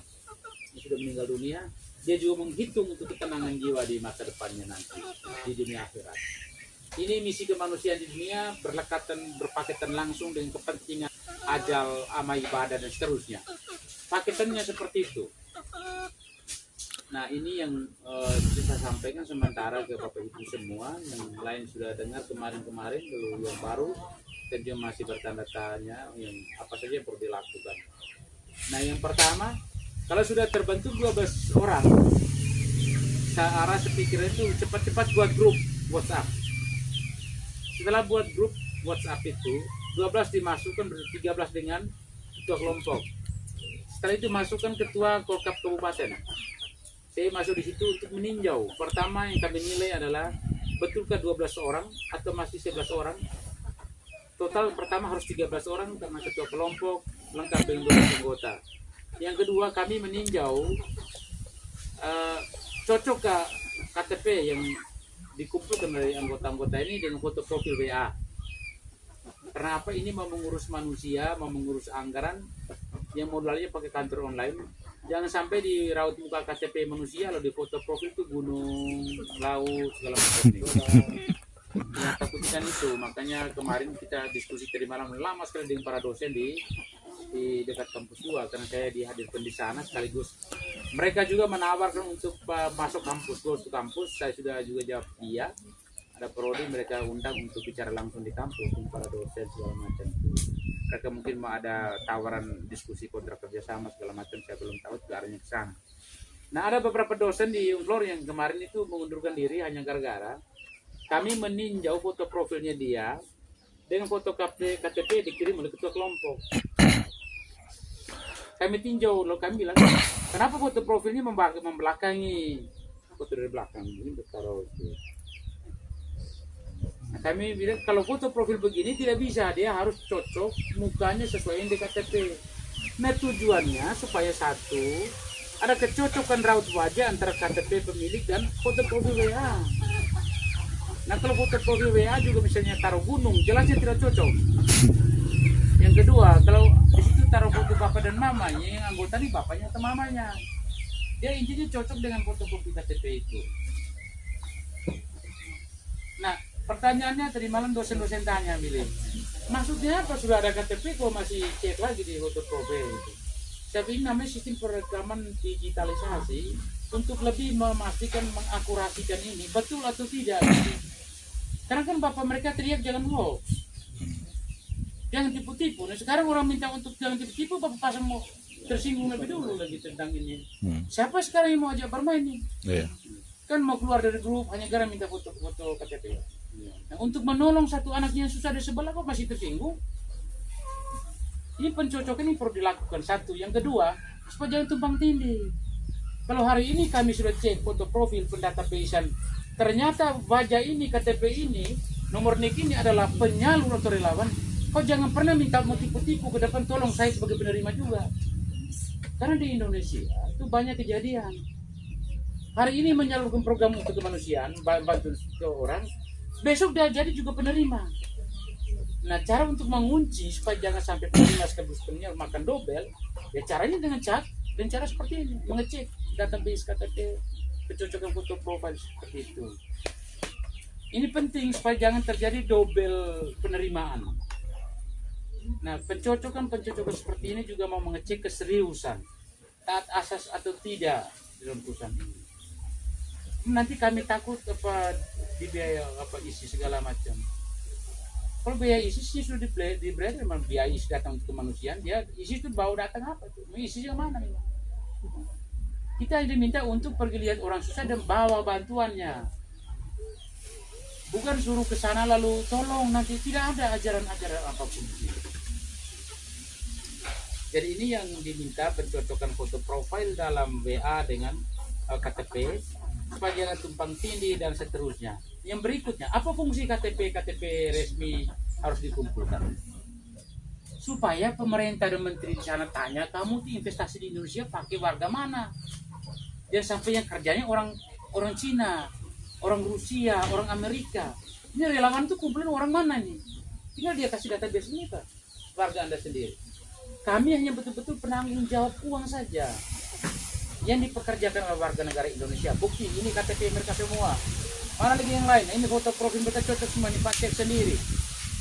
yang sudah meninggal dunia. Dia juga menghitung untuk ketenangan jiwa di masa depannya nanti di dunia akhirat. Ini misi kemanusiaan di dunia berpaketan langsung dengan kepentingan ajal, amal ibadah dan seterusnya. Paketannya seperti itu. Nah ini yang kita sampaikan sementara ke Bapak Ibu semua. Yang lain sudah dengar kemarin-kemarin, lalu yang baru tentunya masih bertanda tanya yang apa saja perlu dilakukan. Nah yang pertama, kalau sudah terbentuk 12 orang, saya arah sepikirnya itu cepat-cepat buat grup WhatsApp. Setelah buat grup WhatsApp itu 12 dimasukkan, berarti 13 dengan ketua kelompok. Setelah itu masukkan ketua Kolkap Kabupaten. Saya masuk di situ untuk meninjau. Pertama yang kami nilai adalah betulkah 12 orang atau masih 11 orang total pertama harus 13 orang karena ketua kelompok lengkap dengan 12 anggota. Yang kedua, kami meninjau cocok ke KTP yang dikumpulkan dari anggota-anggota ini dengan foto profil WA. Karena apa? Ini mau mengurus manusia, mau mengurus anggaran yang modalnya pakai kantor online. Jangan sampai di raut muka KTP manusia lalu di foto profil itu gunung, laut, segala macam. Yang takutkan itu, makanya kemarin kita diskusi tadi malam lama sekali dengan para dosen di dekat kampus 2 karena saya dihadirkan di sana, sekaligus mereka juga menawarkan untuk masuk kampus, ke kampus. Saya sudah juga jawab iya, ada prodi mereka undang untuk bicara langsung di kampus dengan para dosen segala macam. Mereka mungkin mau ada tawaran diskusi kontrak kerjasama segala macam, saya belum tahu ke arahnya ke sana. Nah, ada beberapa dosen di Unflor yang kemarin itu mengundurkan diri hanya gara-gara kami meninjau foto profilnya dia dengan foto KTP dikirim oleh ketua kelompok. Kami tinjau, lalu kami bilang, kenapa foto profilnya membelakangi foto dari belakang ini bertaruh itu. Nah, kami bilang kalau foto profil begini tidak bisa, dia harus cocok mukanya sesuai yang di KTP. Nah, tujuannya supaya satu ada kecocokan raut wajah antara KTP pemilik dan foto profil WA. Nah, kalau foto profil WA juga misalnya taruh gunung, jelasnya tidak cocok. Yang kedua, kalau di situ taruh foto bapak dan mamanya, yang anggota ini bapaknya atau mamanya, dia intinya cocok dengan fotokopi KTP itu. Nah, pertanyaannya tadi malam dosen-dosen tanya, Billy, maksudnya apa sudah ada KTP kok masih cek lagi di foto profil itu? Saya pikir namanya sistem perekaman digitalisasi untuk lebih memastikan, mengakurasikan ini betul atau tidak. Karena kan bapak mereka teriak jangan hoax, jangan tipu-tipu. Nah, sekarang orang minta untuk jangan tipu-tipu, bapak pasang mau tersinggung lebih dulu lagi tentang ini. Siapa sekarang yang mau ajak bermain nih? Kan mau keluar dari grup hanya gara minta foto-foto KTP. Nah, untuk menolong satu anaknya yang susah di sebelah kok masih tersinggung. Ini pencocokan ini perlu dilakukan satu. Yang kedua, supaya jangan tumpang tindih. Kalau hari ini kami sudah cek foto profil pendatabasean, ternyata wajah ini, KTP ini, nomor NIK ini adalah penyalur atau relawan, kau jangan pernah minta mau tipu-tipu ke depan, tolong saya sebagai penerima juga. Karena di Indonesia itu banyak kejadian. Hari ini menyalurkan program untuk kemanusiaan, bantu ke orang, besok dia jadi juga penerima. Nah, cara untuk mengunci supaya jangan sampai penerima sekaligus penyalur makan dobel, ya caranya dengan cat dan cara seperti ini, mengecek database KTP, kecocokan foto profil seperti itu. Ini penting supaya jangan terjadi dobel penerimaan. Nah, pencocokan seperti ini juga mau mengecek keseriusan, taat asas atau tidak dalam perusahaan ini. Nanti kami takut di biaya isi segala macam. Kalau biaya isi sih sudah diberi memang biaya isi datang untuk kemanusiaan, dia isi itu bawa datang apa tuh? Isi yang mana nih? Kita diminta untuk pergi lihat orang susah dan bawa bantuannya. Bukan suruh ke sana lalu tolong, nanti tidak ada ajaran-ajaran apapun. Jadi ini yang diminta pencocokan foto profil dalam WA dengan KTP supaya jangan tumpang tindih dan seterusnya. Yang berikutnya, apa fungsi KTP resmi harus dikumpulkan? Supaya pemerintah dan menteri di sana tanya, kamu investasi di Indonesia pakai warga mana? Jangan sampai yang kerjanya orang Cina, orang Rusia, orang Amerika. Ini relawan tuh kumpulin orang mana nih? Tinggal dia kasih database ini Pak, warga Anda sendiri. Kami hanya betul-betul penanggung jawab uang saja yang dipekerjakan oleh warga negara Indonesia. Bukti ini KTP mereka semua. Mana lagi yang lain? Ini foto profil mereka cocok semua, ini pakai sendiri.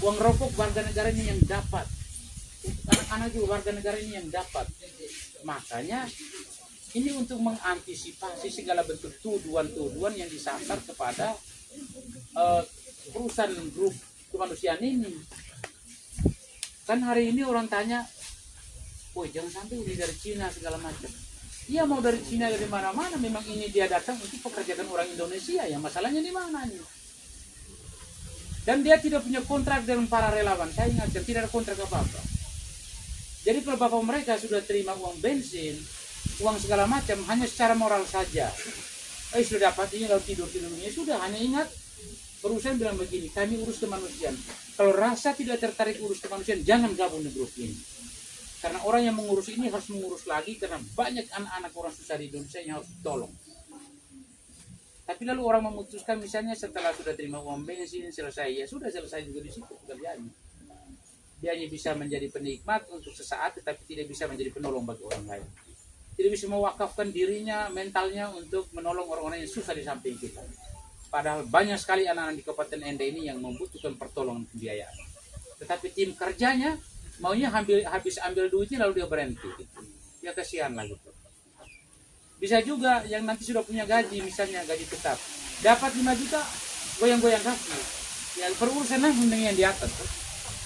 Uang rokok warga negara ini yang dapat. Anak-anak juga warga negara ini yang dapat. Makanya ini untuk mengantisipasi segala bentuk tuduhan-tuduhan yang disasar kepada perusahaan grup kemanusiaan ini. Kan hari ini orang tanya, woi jangan sampai ini dari Cina segala macam. Iya mau dari Cina dari mana-mana, memang ini dia datang untuk pekerjaan orang Indonesia. Ya masalahnya di mana nih? Dan dia tidak punya kontrak dengan para relawan. Saya ingatkan tidak ada kontrak apa-apa. Jadi kalau bapak mereka sudah terima uang bensin, uang segala macam hanya secara moral saja. Sudah dapat ini lalu tidurnya sudah hanya ingat Perusahaan bilang begini, kami urus kemanusiaan. Kalau rasa tidak tertarik urus kemanusiaan, jangan gabung di grup ini. Karena orang yang mengurus ini harus mengurus lagi, karena banyak anak-anak orang susah di Indonesia yang harus ditolong. Tapi lalu orang memutuskan misalnya setelah sudah terima uang bensin selesai, ya sudah selesai juga di situ pekerjaannya. Dia hanya bisa menjadi penikmat untuk sesaat, tetapi tidak bisa menjadi penolong bagi orang lain. Tidak bisa mewakafkan dirinya, mentalnya untuk menolong orang-orang yang susah di samping kita. Padahal banyak sekali anak-anak di Kabupaten Ende ini yang membutuhkan pertolongan pembiayaan. Tetapi tim kerjanya maunya habis ambil duitnya lalu dia berhenti. Gitu. Ya kasihan lah gitu. Bisa juga yang nanti sudah punya gaji, misalnya gaji tetap, dapat 5 juta, goyang-goyang kaki. Ya berurusan dengan yang di atas.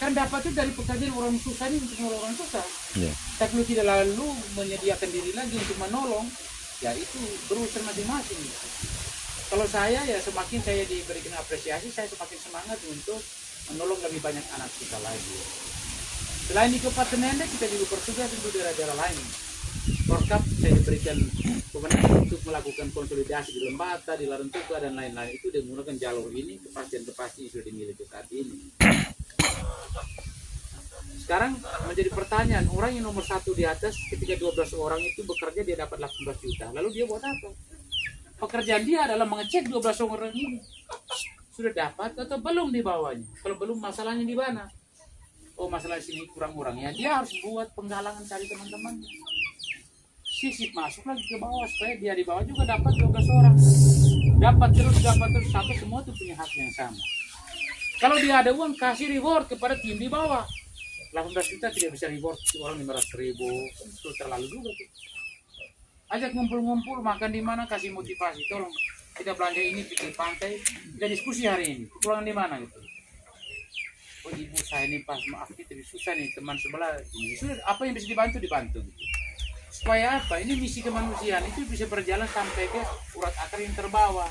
Kan dapat itu dari pekerjaan orang susah ini untuk menolong orang susah. Yeah. Tapi lu tidak lalu menyediakan diri lagi untuk menolong, ya itu berurusan masing-masing. Kalau saya ya semakin saya diberikan apresiasi, saya semakin semangat untuk menolong lebih banyak anak kita lagi. Selain di Kabupaten Ende, kita juga bertugas untuk daerah-daerah lain. Korkap saya diberikan kewenangan untuk melakukan konsolidasi di Lembata, di Larantuka dan lain-lain. Itu dengan menggunakan jalur ini, kepastian-kepastian sudah dimiliki saat ini. Sekarang menjadi pertanyaan, orang yang nomor 1 di atas ketika 12 orang itu bekerja dia dapat 18 juta. Lalu dia buat apa? Pekerjaan dia adalah mengecek 12 orang ini sudah dapat atau belum di bawahnya. Kalau belum, masalahnya di mana? Oh, masalah sini kurang orang ya. Dia harus buat penggalangan cari teman-teman. Sisip masuk lagi ke bawah supaya dia di bawah juga dapat 12 orang. Dapat terus sampai semua itu punya hak yang sama. Kalau dia ada uang, kasih reward kepada tim di bawah. 18 juta tidak bisa reward orang 500.000, itu terlalu juga tuh. Ajak ngumpul-ngumpul, makan di mana, kasih motivasi. Tolong kita belanja ini di pantai, kita diskusi hari ini. Pulang di mana gitu. Oh ibu saya ini pas maaf kita susah nih, teman sebelah ini. Sudah apa yang bisa dibantu gitu. Supaya apa? Ini misi kemanusiaan itu bisa berjalan sampai ke urat akar yang terbawa.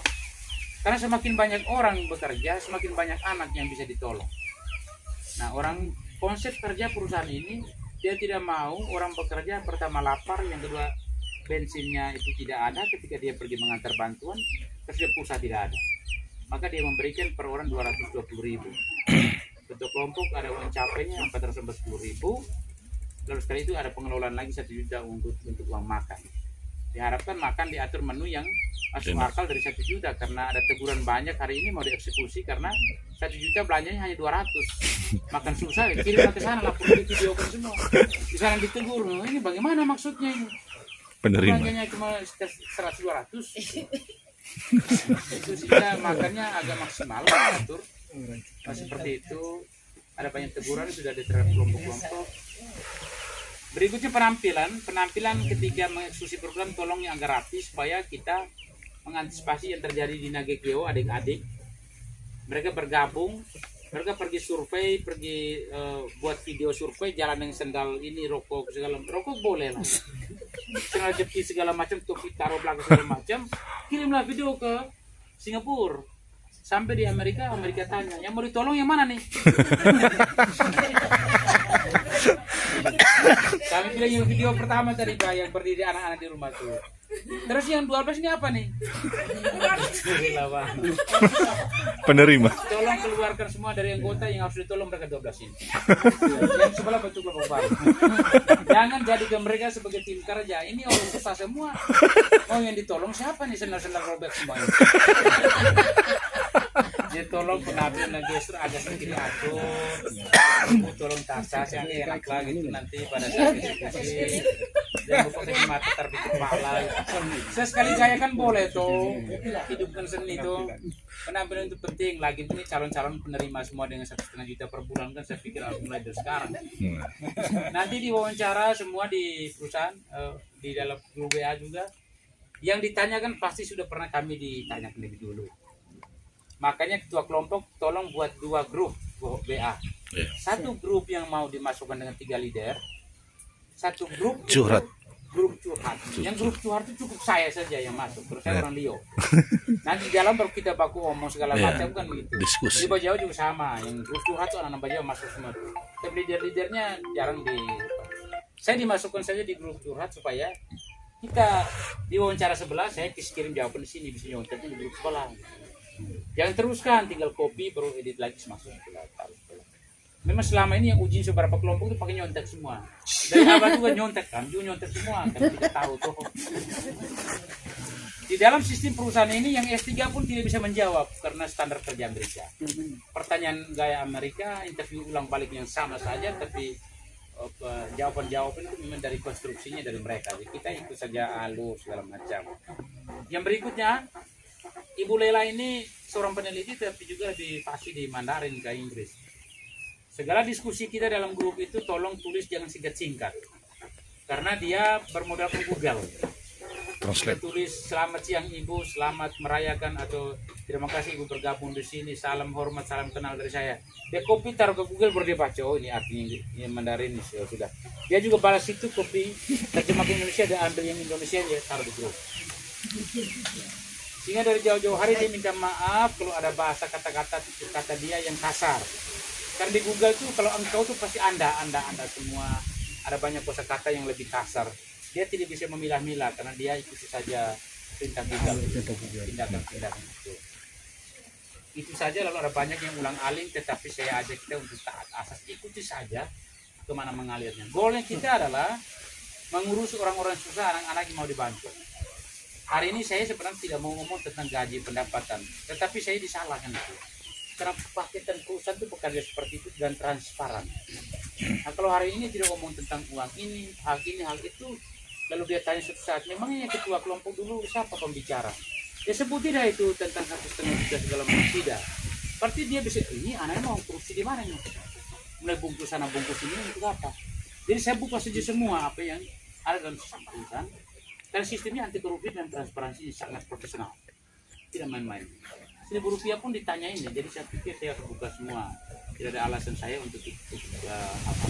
Karena semakin banyak orang bekerja, semakin banyak anak yang bisa ditolong. Nah, konsep kerja perusahaan ini, dia tidak mau orang bekerja pertama lapar, yang kedua bensinnya itu tidak ada ketika dia pergi mengantar bantuan, terus dia pulsa tidak ada. Maka dia memberikan per orang 220.000. Untuk kelompok ada uang capainya 410.000. Lalu setelah itu ada pengelolaan lagi 1 juta untuk uang makan. Diharapkan makan diatur menu yang masuk akal dari 1 juta, karena ada teguran banyak hari ini mau dieksekusi karena 1 juta belanjanya hanya 200. Makan susah, kirim ke sana, lapor di video kan semua. Di sana ditegur, ini bagaimana maksudnya ini? Penerima. Belanjanya cuma 100-200. Itu sehingga makannya agak maksimal diatur. Seperti itu. Ada banyak teguran sudah diterapkan kelompok-kelompok. Berikutnya penampilan ketika mengeksekusi program, tolong yang agak rapi supaya kita mengantisipasi yang terjadi di Nagekeo. Adik-adik mereka bergabung, mereka pergi survei, buat video survei, jalan dengan sendal ini, rokok boleh lah, sendal jepit segala macam, topi taruh belakang segala macam, kirimlah video ke Singapura. Sampai di Amerika tanya, yang mau ditolong yang mana nih? Kami bilang yang video pertama tadi Pak, yang berdiri anak-anak di rumah tuh. Terus yang 12 ini apa nih? Penerima. Tolong keluarkan semua dari anggota yang harus ditolong, mereka 12 ini. Yang sebelah bentuk kelompok baru. Jangan jadikan mereka sebagai tim kerja. Ini orang susah semua. Mau yang ditolong siapa nih? Sendal-sendal robek semua ini. Dia tolong penampilan gestur agak sedikit diatur. Tolong tasas yang enak lah gitu nanti pada saat eksekusi. Jangan lupa pakai mata terbit kepala. Sekali gaya kan boleh tuh, hidupkan seni tuh. Penampilan itu penting. Lagi ini calon-calon penerima semua dengan 1,5 juta per bulan kan, saya pikir harus mulai dari sekarang. Nanti diwawancara semua di perusahaan, di dalam grup WA juga. Yang ditanyakan pasti sudah pernah kami ditanyakan lebih dulu. Makanya ketua kelompok tolong buat 2 grup WA. Satu grup yang mau dimasukkan dengan 3 leader, satu grup curhat. Grup curhat. Yang grup curhat itu cukup saya saja yang masuk, terus saya orang Leo. Nanti di dalam baru kita baku ngomong segala macam kan begitu. Diskusi. Di Bajau juga sama, yang grup curhat itu anak-anak Bajau masuk semua. Tapi leader-leadernya jarang saya dimasukkan saja di grup curhat supaya kita diwawancara sebelah, saya kirim jawaban di sini, bisa nyontek di grup sebelah. Jangan teruskan, tinggal copy baru edit lagi masuk. Memang selama ini yang uji beberapa kelompok itu pakai nyontek semua. Dari abah juga nyontek kan, juga nyontek semua karena tidak tahu tuh. Di dalam sistem perusahaan ini yang S3 pun tidak bisa menjawab karena standar kerja Amerika. Pertanyaan gaya Amerika, interview ulang balik yang sama saja, tapi jawaban-jawaban itu memang dari konstruksinya dari mereka. Jadi kita ikut saja alur segala macam. Yang berikutnya, Ibu Lela ini seorang peneliti tapi juga lebih fasih di Mandarin ke Inggris. Segala diskusi kita dalam grup itu tolong tulis jangan singkat-singkat. Karena dia bermodalkan Google. Kita tulis selamat siang Ibu, selamat merayakan atau terima kasih Ibu bergabung di sini, salam hormat, salam kenal dari saya. Dia copy taruh ke Google baru dia baca, oh ini artinya yang Mandarin ini sudah. Dia juga balas itu copy terjemah ke Indonesia, dia ambil yang Indonesia dia taruh di grup. Sehingga dari jauh-jauh hari dia minta maaf kalau ada bahasa kata-kata kata dia yang kasar. Karena di Google tuh kalau engkau tuh pasti anda semua ada banyak kosakata yang lebih kasar. Dia tidak bisa memilah-milah karena dia ikuti saja perintah Google, tindakan-tindakan itu. Itu saja, lalu ada banyak yang ulang alik, tetapi saya ajak kita untuk taat asas, ikuti saja kemana mengalirnya. Goalnya kita adalah mengurus orang-orang susah, anak-anak yang mau dibantu. Hari ini saya sebenarnya tidak mau ngomong tentang gaji pendapatan, tetapi saya disalahkan itu. Karena paketan perusahaan itu bekerja seperti itu dan transparan. Nah, kalau hari ini tidak ngomong tentang uang ini, hal itu, lalu dia tanya suatu saat, memangnya ketua kelompok dulu siapa pembicara? Dia sebut tidak itu tentang 1,5 juta segala macam, tidak. Berarti dia bisa, ini anaknya mau korupsi di mana nih? Mulai bungkus sana bungkus ini untuk apa? Jadi saya buka saja semua apa yang ada dalam sistem perusahaan. Dan sistemnya anti korupsi dan transparansi sangat profesional, tidak main-main. Rp1.000 pun ditanyain ya, jadi saya pikir saya akan buka semua. Tidak ada alasan saya untuk apa.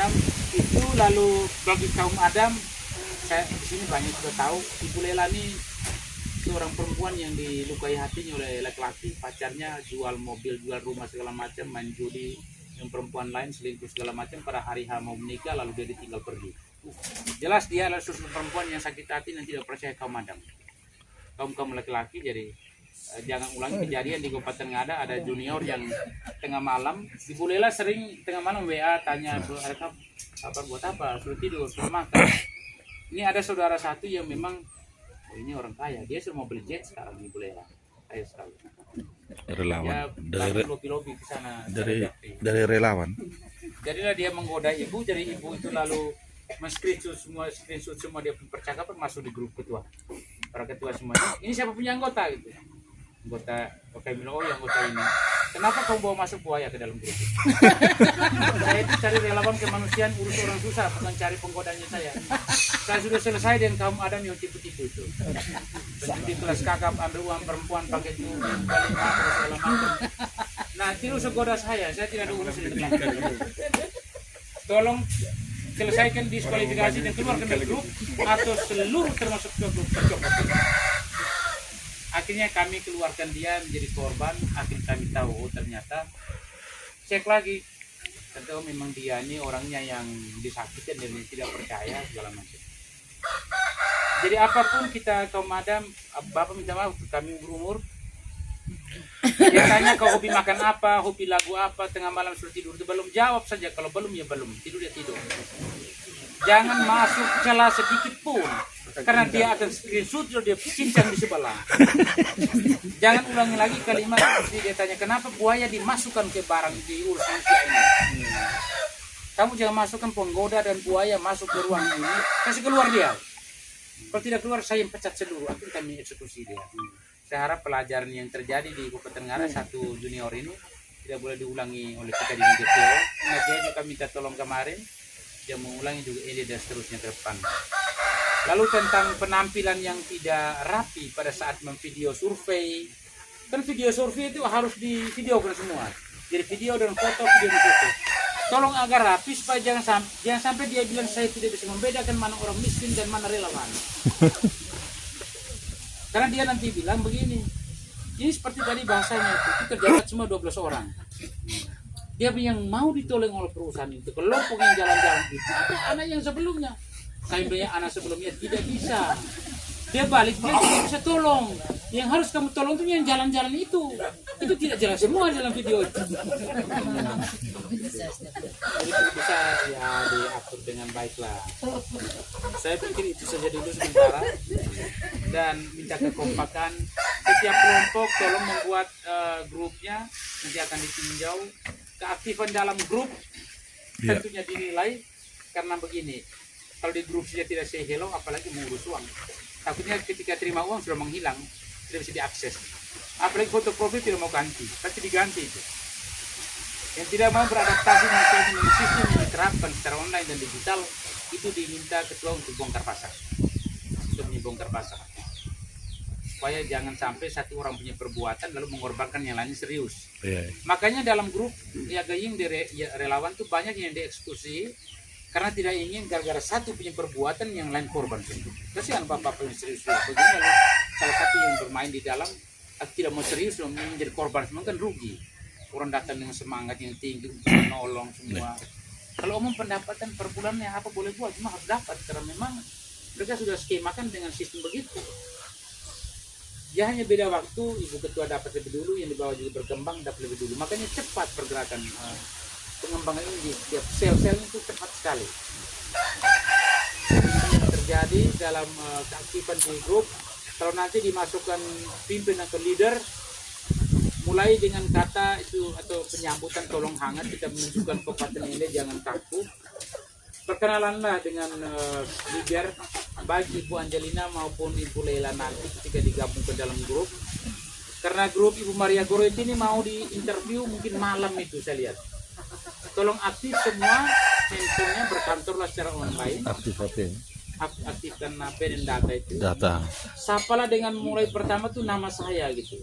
Nah itu lalu bagi kaum Adam, saya di sini banyak sudah tahu Ibu Lela ini seorang perempuan yang dilukai hatinya oleh laki-laki, pacarnya jual mobil, jual rumah segala macam, main judi dengan perempuan lain, selingkuh segala macam. Pada hari H mau menikah lalu dia ditinggal pergi. Jelas dia adalah sosok perempuan yang sakit hati dan tidak percaya kaum Adam. Kaum laki-laki, jadi jangan ulangi kejadian di Kabupaten Ngada. Ada junior yang tengah malam, Ibu Lela sering tengah malam WA tanya, apa buat apa, suruh tidur, suruh makan. Ini ada saudara satu yang memang ini orang kaya, dia sudah mau beli jet sekarang Ibu Lela, kaya sekali. Relawan Dia lobi-lobi ke sana dari relawan. Jadilah dia menggoda ibu, jadi ibu itu lalu screenshot semua dia percakapan masuk di grup ketua. Para ketua semuanya, ini siapa punya anggota gitu. Anggota, oke bilang, oh yang anggota ini. Kenapa kau bawa masuk buaya ke dalam grup? Saya itu cari relawan kemanusiaan, urus orang susah, bukan cari penggodanya saya. Saya sudah selesai dengan kaum Adam yang tipu-tipu itu. Penjudi kelas kakap, ambil uang perempuan, pakai itu, balik segala macam. Nah, tidak usah goda saya tidak ada urusan dengan tolong selesaikan diskualifikasi dan keluarkan dari grup atau seluruh termasuk ke grup tercopot. Akhirnya kami keluarkan dia menjadi korban. Akhirnya kami tahu, oh ternyata cek lagi, ternyata memang dia ini orangnya yang disakiti dan tidak percaya segala macam. Jadi apapun kita kaum Adam, Bapak minta maaf kami berumur. Dia tanya kau hobi makan apa, hobi lagu apa, tengah malam suruh tidur itu belum, jawab saja, kalau belum ya belum, tidur ya tidur. Jangan masuk celah sedikit pun, karena dia akan screenshot dia cincang di sebelah. Jangan ulangi lagi kalimat dia tanya kenapa buaya dimasukkan ke barang di urus manusia ini. Kamu jangan masukkan penggoda dan buaya masuk ke ruang ini, kasih keluar dia. Kalau tidak keluar saya yang pecat seluruh, akhirnya kami eksekusi dia. Saya harap pelajaran yang terjadi di Kabupaten Ngada satu junior ini tidak boleh diulangi oleh kita di DPO. Nah, dia juga minta tolong kemarin, dia mengulangi juga ini dan seterusnya ke depan. Lalu tentang penampilan yang tidak rapi pada saat memvideo survei, kan video survei itu harus divideokan semua. Jadi video dan foto, video dan foto. Tolong agar rapi supaya jangan sampai dia bilang saya tidak bisa membedakan mana orang miskin dan mana relawan. Karena dia nanti bilang begini, ini seperti tadi bahasanya itu terjabat semua 12 orang. Dia yang mau ditolong oleh perusahaan itu, kelompok yang jalan-jalan itu, anak yang sebelumnya. Saya bilang anak sebelumnya tidak bisa. dia balik dia tidak bisa tolong. Yang harus kamu tolong itu yang jalan-jalan itu tidak jelas semua dalam video itu. Jadi bisa ya diatur dengan baiklah. Saya pikir itu saja dulu sementara, dan minta kekompakan setiap kelompok tolong membuat grupnya, nanti akan ditinjau keaktifan dalam grup tentunya dinilai, karena begini, kalau di grup saja tidak say hello apalagi mengurus uang, takutnya ketika terima uang sudah menghilang, tidak bisa diakses, apalagi foto profil tidak mau ganti, pasti diganti itu. Yang tidak mau beradaptasi dengan sistem yang diterapkan secara online dan digital itu diminta ketua untuk bongkar pasar, untuk membongkar pasar, supaya jangan sampai satu orang punya perbuatan lalu mengorbankan yang lain serius. Makanya dalam grup ya gaying relawan tuh banyak yang dieksekusi karena tidak ingin gara-gara satu punya perbuatan yang lain korban. Kasihan bapak-bapak yang serius begini, lalu salah satu yang bermain di dalam tidak mau serius menjadi korban, semua kan rugi. Orang datang dengan semangat yang tinggi untuk menolong semua. Kalau umum pendapatan per bulannya apa boleh buat, cuma harus dapat karena memang mereka sudah skemakan dengan sistem begitu. Ya hanya beda waktu, ibu ketua dapat lebih dulu, yang di bawah juga berkembang dapat lebih dulu. Makanya cepat pergerakan pengembangan ini di setiap sel-sel itu cepat sekali. Yang terjadi dalam keaktifan di grup, kalau nanti dimasukkan pimpinan ke leader, mulai dengan kata itu atau penyambutan tolong hangat, kita menunjukkan kekuatan ini, jangan takut. Perkenalanlah dengan leader, baik Ibu Angelina maupun Ibu Leila nanti ketika digabung ke dalam grup. Karena grup Ibu Maria Goretti ini mau diinterview mungkin malam itu saya lihat. Tolong aktif semua, handphonenya berkantorlah secara online. Aktifkan HP dan data itu. Sapalah dengan mulai pertama tuh nama saya gitu.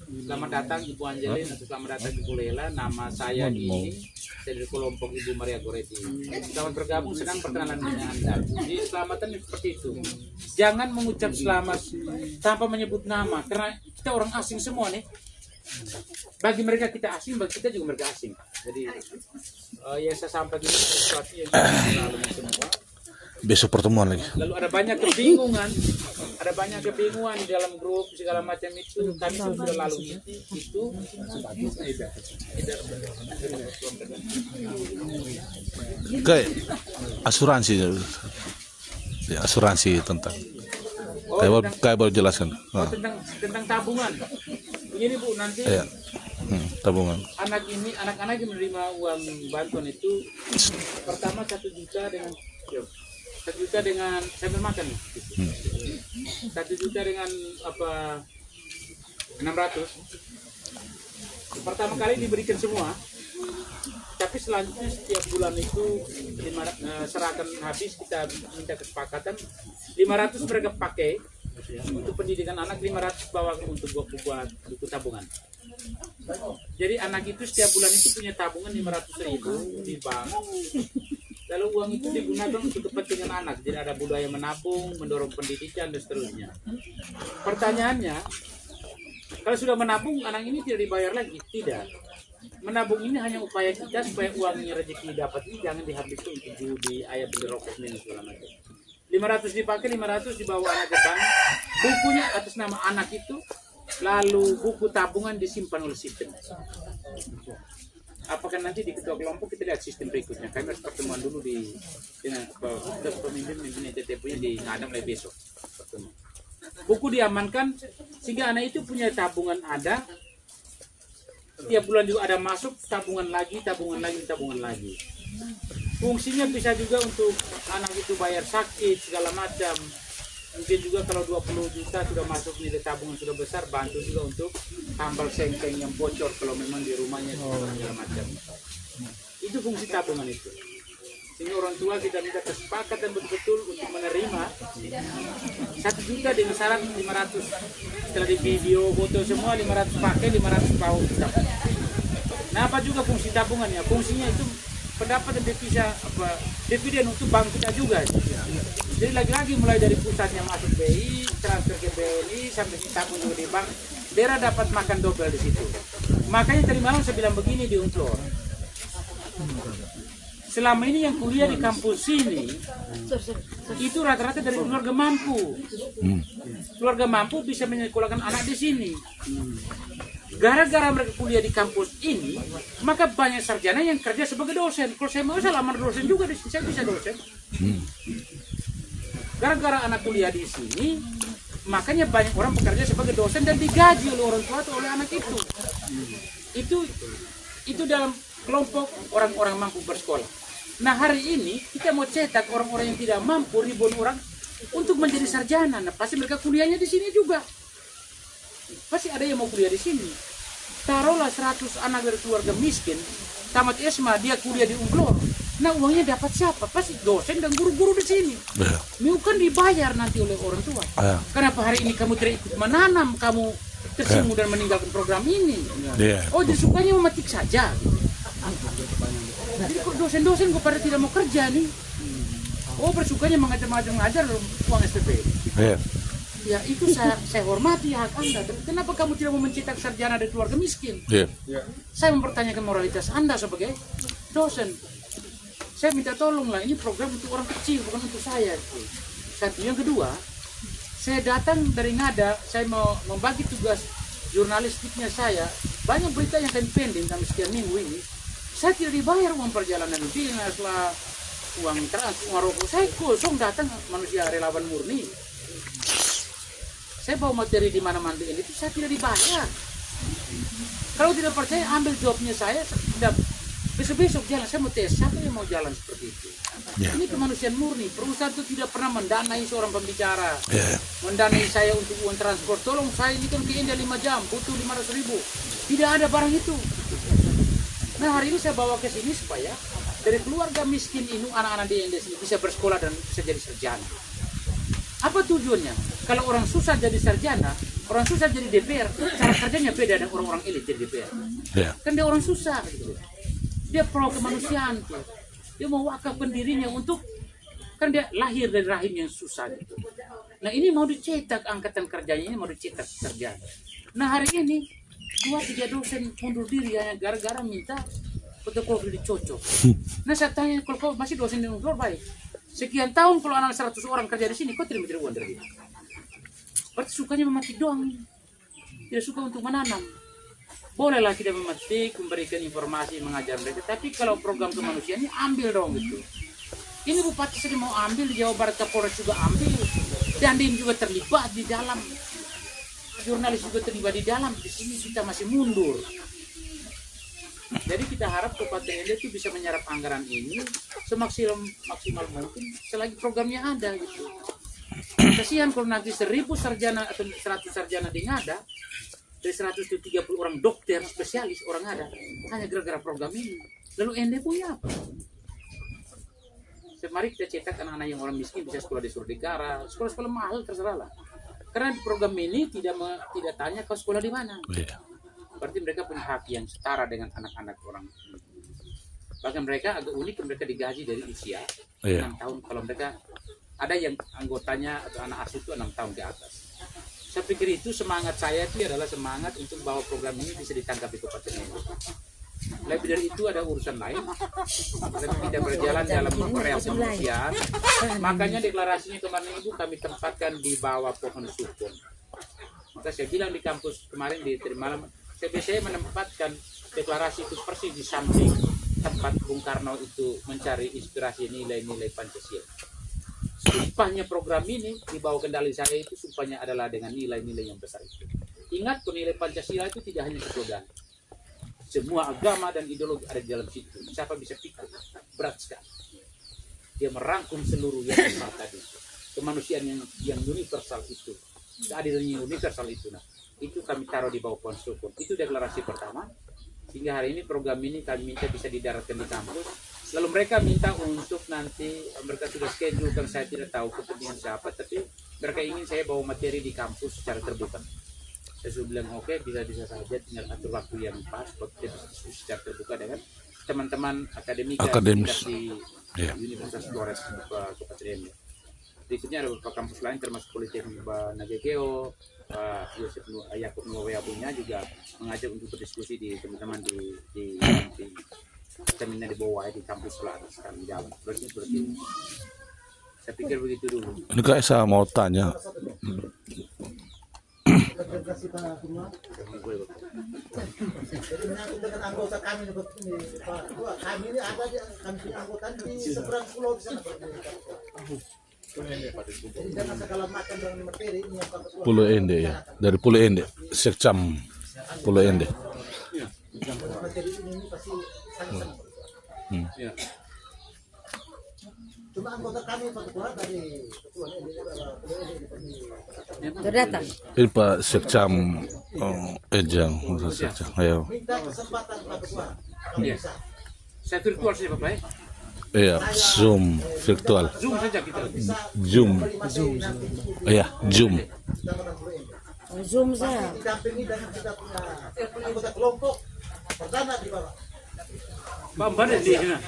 Selamat datang Ibu Angelina atau selamat datang Ibu Leila, nama saya ini dari kelompok Ibu Maria Goretti. Selamat bergabung, senang perkenalan dengan Anda. Jadi selamatan seperti itu. Jangan mengucap selamat tanpa menyebut nama, karena kita orang asing semua nih. Bagi mereka kita asing, bagi kita juga mereka asing. Jadi ya saya sampaikan sesuatu yang kita lalui semua. Besok pertemuan lagi. Lalu ada banyak kebingungan di dalam grup segala macam itu. Kami sudah lalu itu. Kayak asuransi tentang. Kayak baru jelaskan. Tentang tabungan. Begini Bu, nanti tabungan. Anak-anak yang menerima uang bantuan itu pertama 1 juta dengan 1 juta dengan sambil makan, 1 juta dengan 600. Pertama kali diberikan semua, tapi selanjutnya setiap bulan itu serahkan habis, kita minta kesepakatan 500 mereka pakai untuk pendidikan anak, 500 bawa untuk buku tabungan. Jadi anak itu setiap bulan itu punya tabungan 500.000 di bank. Lalu uang itu digunakan untuk kepentingan anak. Jadi ada budaya menabung, mendorong pendidikan dan seterusnya. Pertanyaannya, kalau sudah menabung, anak ini tidak dibayar lagi? Tidak. Menabung ini hanya upaya kita supaya uangnya rezeki dapat ini jangan dihabiskan untuk judi, ayam, beli rokok, minum segala macam. 500 dipakai, 500 dibawa anak ke bank. Bukunya atas nama anak itu, lalu buku tabungan disimpan oleh sistem. Apakah nanti di ketua kelompok kita lihat sistem berikutnya? Kami harus pertemuan dulu dengan pemimpin TTP-nya di Ngadam mulai besok. Buku diamankan sehingga anak itu punya tabungan ada. Tiap bulan juga ada masuk tabungan lagi. Fungsinya bisa juga untuk anak itu bayar sakit segala macam. Mungkin juga kalau 20 juta sudah masuk nilai tabungan sudah besar, bantu juga untuk tambal sengkeng yang bocor kalau memang di rumahnya segala macam. Itu fungsi tabungan itu. Sehingga orang tua kita minta kesepakatan betul-betul untuk menerima 1 juta dengan syarat 500. Setelah di video, foto semua 500 pakai, 500 bawa kita. Nah apa juga fungsi tabungannya? Fungsinya itu pendapatan dividen untuk bank kita juga. Jadi lagi-lagi mulai dari pusatnya masuk BI, transfer ke BNI sampai ditabung di bank, daerah dapat makan double di situ. Makanya tadi malam saya bilang begini di Unplor. selama ini yang kuliah di kampus ini itu rata-rata dari keluarga mampu. Keluarga mampu bisa menyekolahkan anak di sini. Gara-gara mereka kuliah di kampus ini, maka banyak sarjana yang kerja sebagai dosen. Kalau saya mau, saya lamar dosen juga di sini, saya bisa dosen. Gara-gara anak kuliah di sini, makanya banyak orang bekerja sebagai dosen dan digaji oleh orang tua atau oleh anak itu. Itu dalam kelompok orang-orang mampu bersekolah. Nah, hari ini kita mau cetak orang-orang yang tidak mampu, ribuan orang untuk menjadi sarjana. Nah, pasti mereka kuliahnya di sini juga. Pasti ada yang mau kuliah di sini. Taruhlah 100 anak dari keluarga miskin, tamat SMA, dia kuliah di Unggulor. Nah, uangnya dapat siapa? Pasti dosen dan guru-guru di sini. Ini kan dibayar nanti oleh orang tua. Kenapa hari ini kamu tidak ikut menanam, kamu tersinggung dan meninggalkan program ini? Oh, jadi sukanya memetik saja. Jadi kok dosen-dosen kok pada tidak mau kerja nih? Oh, bersukanya mengajar uang SPP. Ya, itu saya hormati hak Anda. Kenapa kamu tidak mau mencetak sarjana dari keluarga miskin? Saya mempertanyakan moralitas Anda sebagai dosen. Saya minta tolonglah, ini program untuk orang kecil, bukan untuk saya. Satu. Yang kedua, saya datang dari Ngada, saya mau membagi tugas jurnalistiknya saya. Banyak berita yang kami pending kami sekian minggu ini. Saya tidak dibayar uang perjalanan dinas lah, uang trans, uang rokok. Saya kosong datang, manusia relawan murni. Saya bawa materi di mana-mana ini, itu saya tidak dibayar. Kalau tidak percaya, ambil jawabnya saya. Besok-besok jalan, saya mau tes, siapa yang mau jalan seperti itu? Ini kemanusiaan murni. Perusahaan itu tidak pernah mendanai seorang pembicara. Mendanai saya untuk uang transport. Tolong saya ini kan ke India 5 jam, butuh 500.000. Tidak ada barang itu. Nah, hari ini saya bawa ke sini supaya dari keluarga miskin ini, anak-anak di India sini bisa bersekolah dan bisa jadi sarjana. Apa tujuannya? Kalau orang susah jadi sarjana, orang susah jadi DPR, cara kerjanya beda dengan orang-orang elit jadi DPR. Kan dia orang susah gitu. Dia pro kemanusiaan tuh. Dia mau wakafkan dirinya untuk, kan dia lahir dari rahim yang susah gitu. Nah, ini mau dicetak angkatan kerjanya, ini mau dicetak sarjana. Nah, hari ini 2-3 dosen mundur diri hanya gara-gara minta fotokopi dicocok. Nah, saya tanya, kalau kau masih dosen di Unggulor, baik. Sekian tahun kalau anak 100 orang kerja di sini, kau terima uang dari dia. Berarti sukanya memetik doang. Tidak suka untuk menanam. Bolehlah kita memetik, memberikan informasi, mengajar mereka. Tapi kalau program kemanusiaan ini ambil dong gitu. Ini Bupati sendiri mau ambil, di Jawa Barat Kapolres juga ambil. Dandim juga terlibat di dalam. Jurnalis juga terlibat di dalam. Di sini kita masih mundur. Jadi kita harap Kabupaten Ende itu bisa menyerap anggaran ini semaksimal mungkin selagi programnya ada gitu. Kasihan kalau nanti 1000 sarjana atau 100 sarjana di Ngada, dari 130 orang dokter spesialis orang ada hanya gara-gara program ini. Lalu Ende punya apa? Mari kita cetak anak-anak yang orang miskin bisa sekolah di Surdikara, sekolah-sekolah mahal terserah lah. Karena program ini tidak tanya kau sekolah di mana. Berarti mereka punya hak yang setara dengan anak-anak orang. Bahkan mereka agak unik, mereka digaji dari usia 6 tahun. Kalau mereka ada yang anggotanya atau anak asuh itu 6 tahun ke atas. Saya pikir itu semangat saya itu adalah semangat untuk bahwa program ini bisa ditangkap di Kabupaten Ende. Lebih dari itu ada urusan lain. Tapi kita berjalan dalam rel kemanusiaan. Makanya deklarasinya kemarin itu kami tempatkan di bawah pohon sukun. Maka saya bilang di kampus kemarin di tadi malam, saya biasanya menempatkan deklarasi itu persis di samping tempat Bung Karno itu mencari inspirasi nilai-nilai Pancasila. Sumpahnya program ini di bawah kendali saya itu sumpahnya adalah dengan nilai-nilai yang besar itu. Ingat, nilai Pancasila itu tidak hanya slogan. Semua agama dan ideologi ada di dalam situ. Siapa bisa pikir? Berat sekali. Dia merangkum seluruh yang besar tadi. Kemanusiaan yang universal itu. Keadilan yang universal itu. Nah, itu kami taruh di bawah pohon sukun. Itu deklarasi pertama. Sehingga hari ini program ini kami minta bisa didaratkan di kampus. Lalu mereka minta untuk nanti, mereka sudah schedule kan saya tidak tahu kepentingan siapa, tapi mereka ingin saya bawa materi di kampus secara terbuka. Saya sudah bilang oke, bisa saja, tinggal atur waktu yang pas, kita bisa diskusi secara terbuka dengan teman-teman akademis di Universitas Flores Kabupaten Ende. Berikutnya ada beberapa kampus lain termasuk Politeknik Nagekeo, Yosef Yakub Nuwaya punya juga mengajak untuk berdiskusi di teman-teman di vitaminnya di bawah di kampus sebelah atas sekarang jalan terusnya seperti ini. Saya pikir begitu dulu. Ini Kak, saya mau tanya. Kasih Pak Kumar. Jadi menyangkut dengan anggota kami ini, Pak Ketua. Kami ini ada kami punya anggota di seberang pulau di sana. Jadi jangan segala macam dengan materi ini yang Pak Ketua. Pulau Ende ya. Dari Pulau Ende. Sekcam Pulau Ende. Materi ini pasti sangat-sangat. Ya. Cuma anggota kami Pak Ketua dari Ketua ini Pulau Ende Sudah datang. Ini Pak Sekcam Ejang. Sekcam. Ayo. minta kesempatan Pak Ketua. Iya. Saya virtual saja Bapak ya. Iya, Zoom virtual. Zoom saja kita. Zoom. Iya, Zoom. Oh, Zoom saya. Didampingi dengan kita punya anggota kelompok perdana di bawah. Pak Mbak di sana.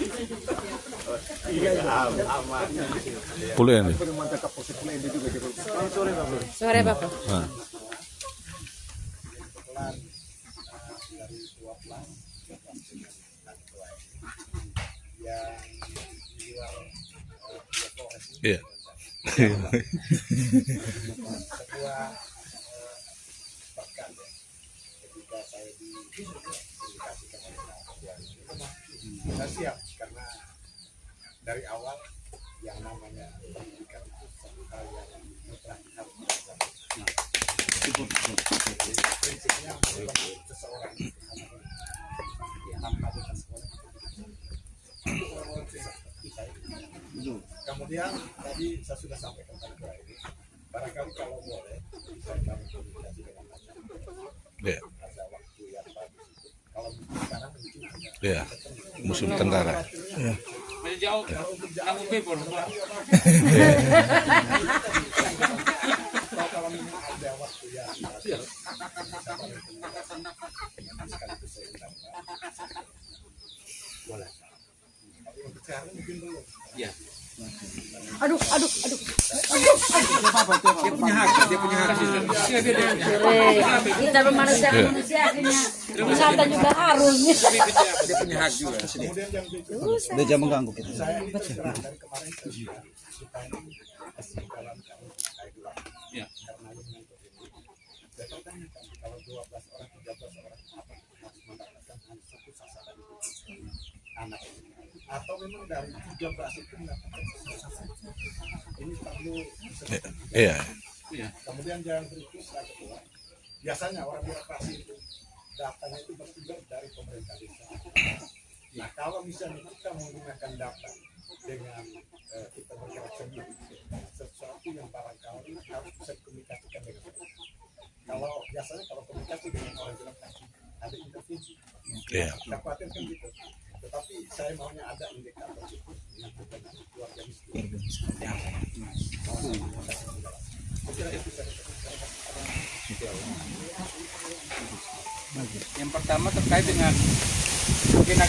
Pulau Ende. Sore Bapak. Nah. Iya. Saya siap karena dari awal yang namanya pendidikan itu satu hal yang mutlak harus dilakukan. Prinsipnya seseorang tanpa kita sekolah. Kemudian tadi saya sudah sampaikan pada ini, barangkali kalau boleh saya kami komunikasi dengan masyarakat. Iya. Ada waktu yang bagus. Kalau sekarang mungkin ada Iya. Musim Tenggara. Masih jauh. Aku bebor. kalau memang ada waktu yang bagus, sekaligus saya undang boleh. Tapi untuk sekarang mungkin belum. Ya. Aduh. Dia punya hak. Kita manusia akhirnya wisata juga harus. Dia punya hak juga. Kemudian yang Dia jangan mengganggu kita. saya ini terserah dari kemarin saya sudah ini masih dalam guideline. Ya. Karena ini untuk ini. Saya pertanyakan kalau 12 orang, 13 orang apa harus mendapatkan hanya satu sasaran anak ini. Atau memang dari 13 itu mendapatkan satu sasaran. Ini perlu disebutkan. Iya. Iya. Kemudian yang berikut Pak Ketua, biasanya orang birokrasi itu datanya itu bersumber dari pemerintah desa. Nah kalau misalnya kita menggunakan data dengan kita bergerak sendiri, sesuatu yang barangkali harus bisa dikomunikasikan dengan mereka. Kalau biasanya kalau komunikasi dengan orang birokrasi ada intervensi, Iya. kita khawatirkan gitu. Tetapi saya maunya ada indikator itu yang berkaitan dengan keluarga miskin. Yang pertama terkait dengan agenda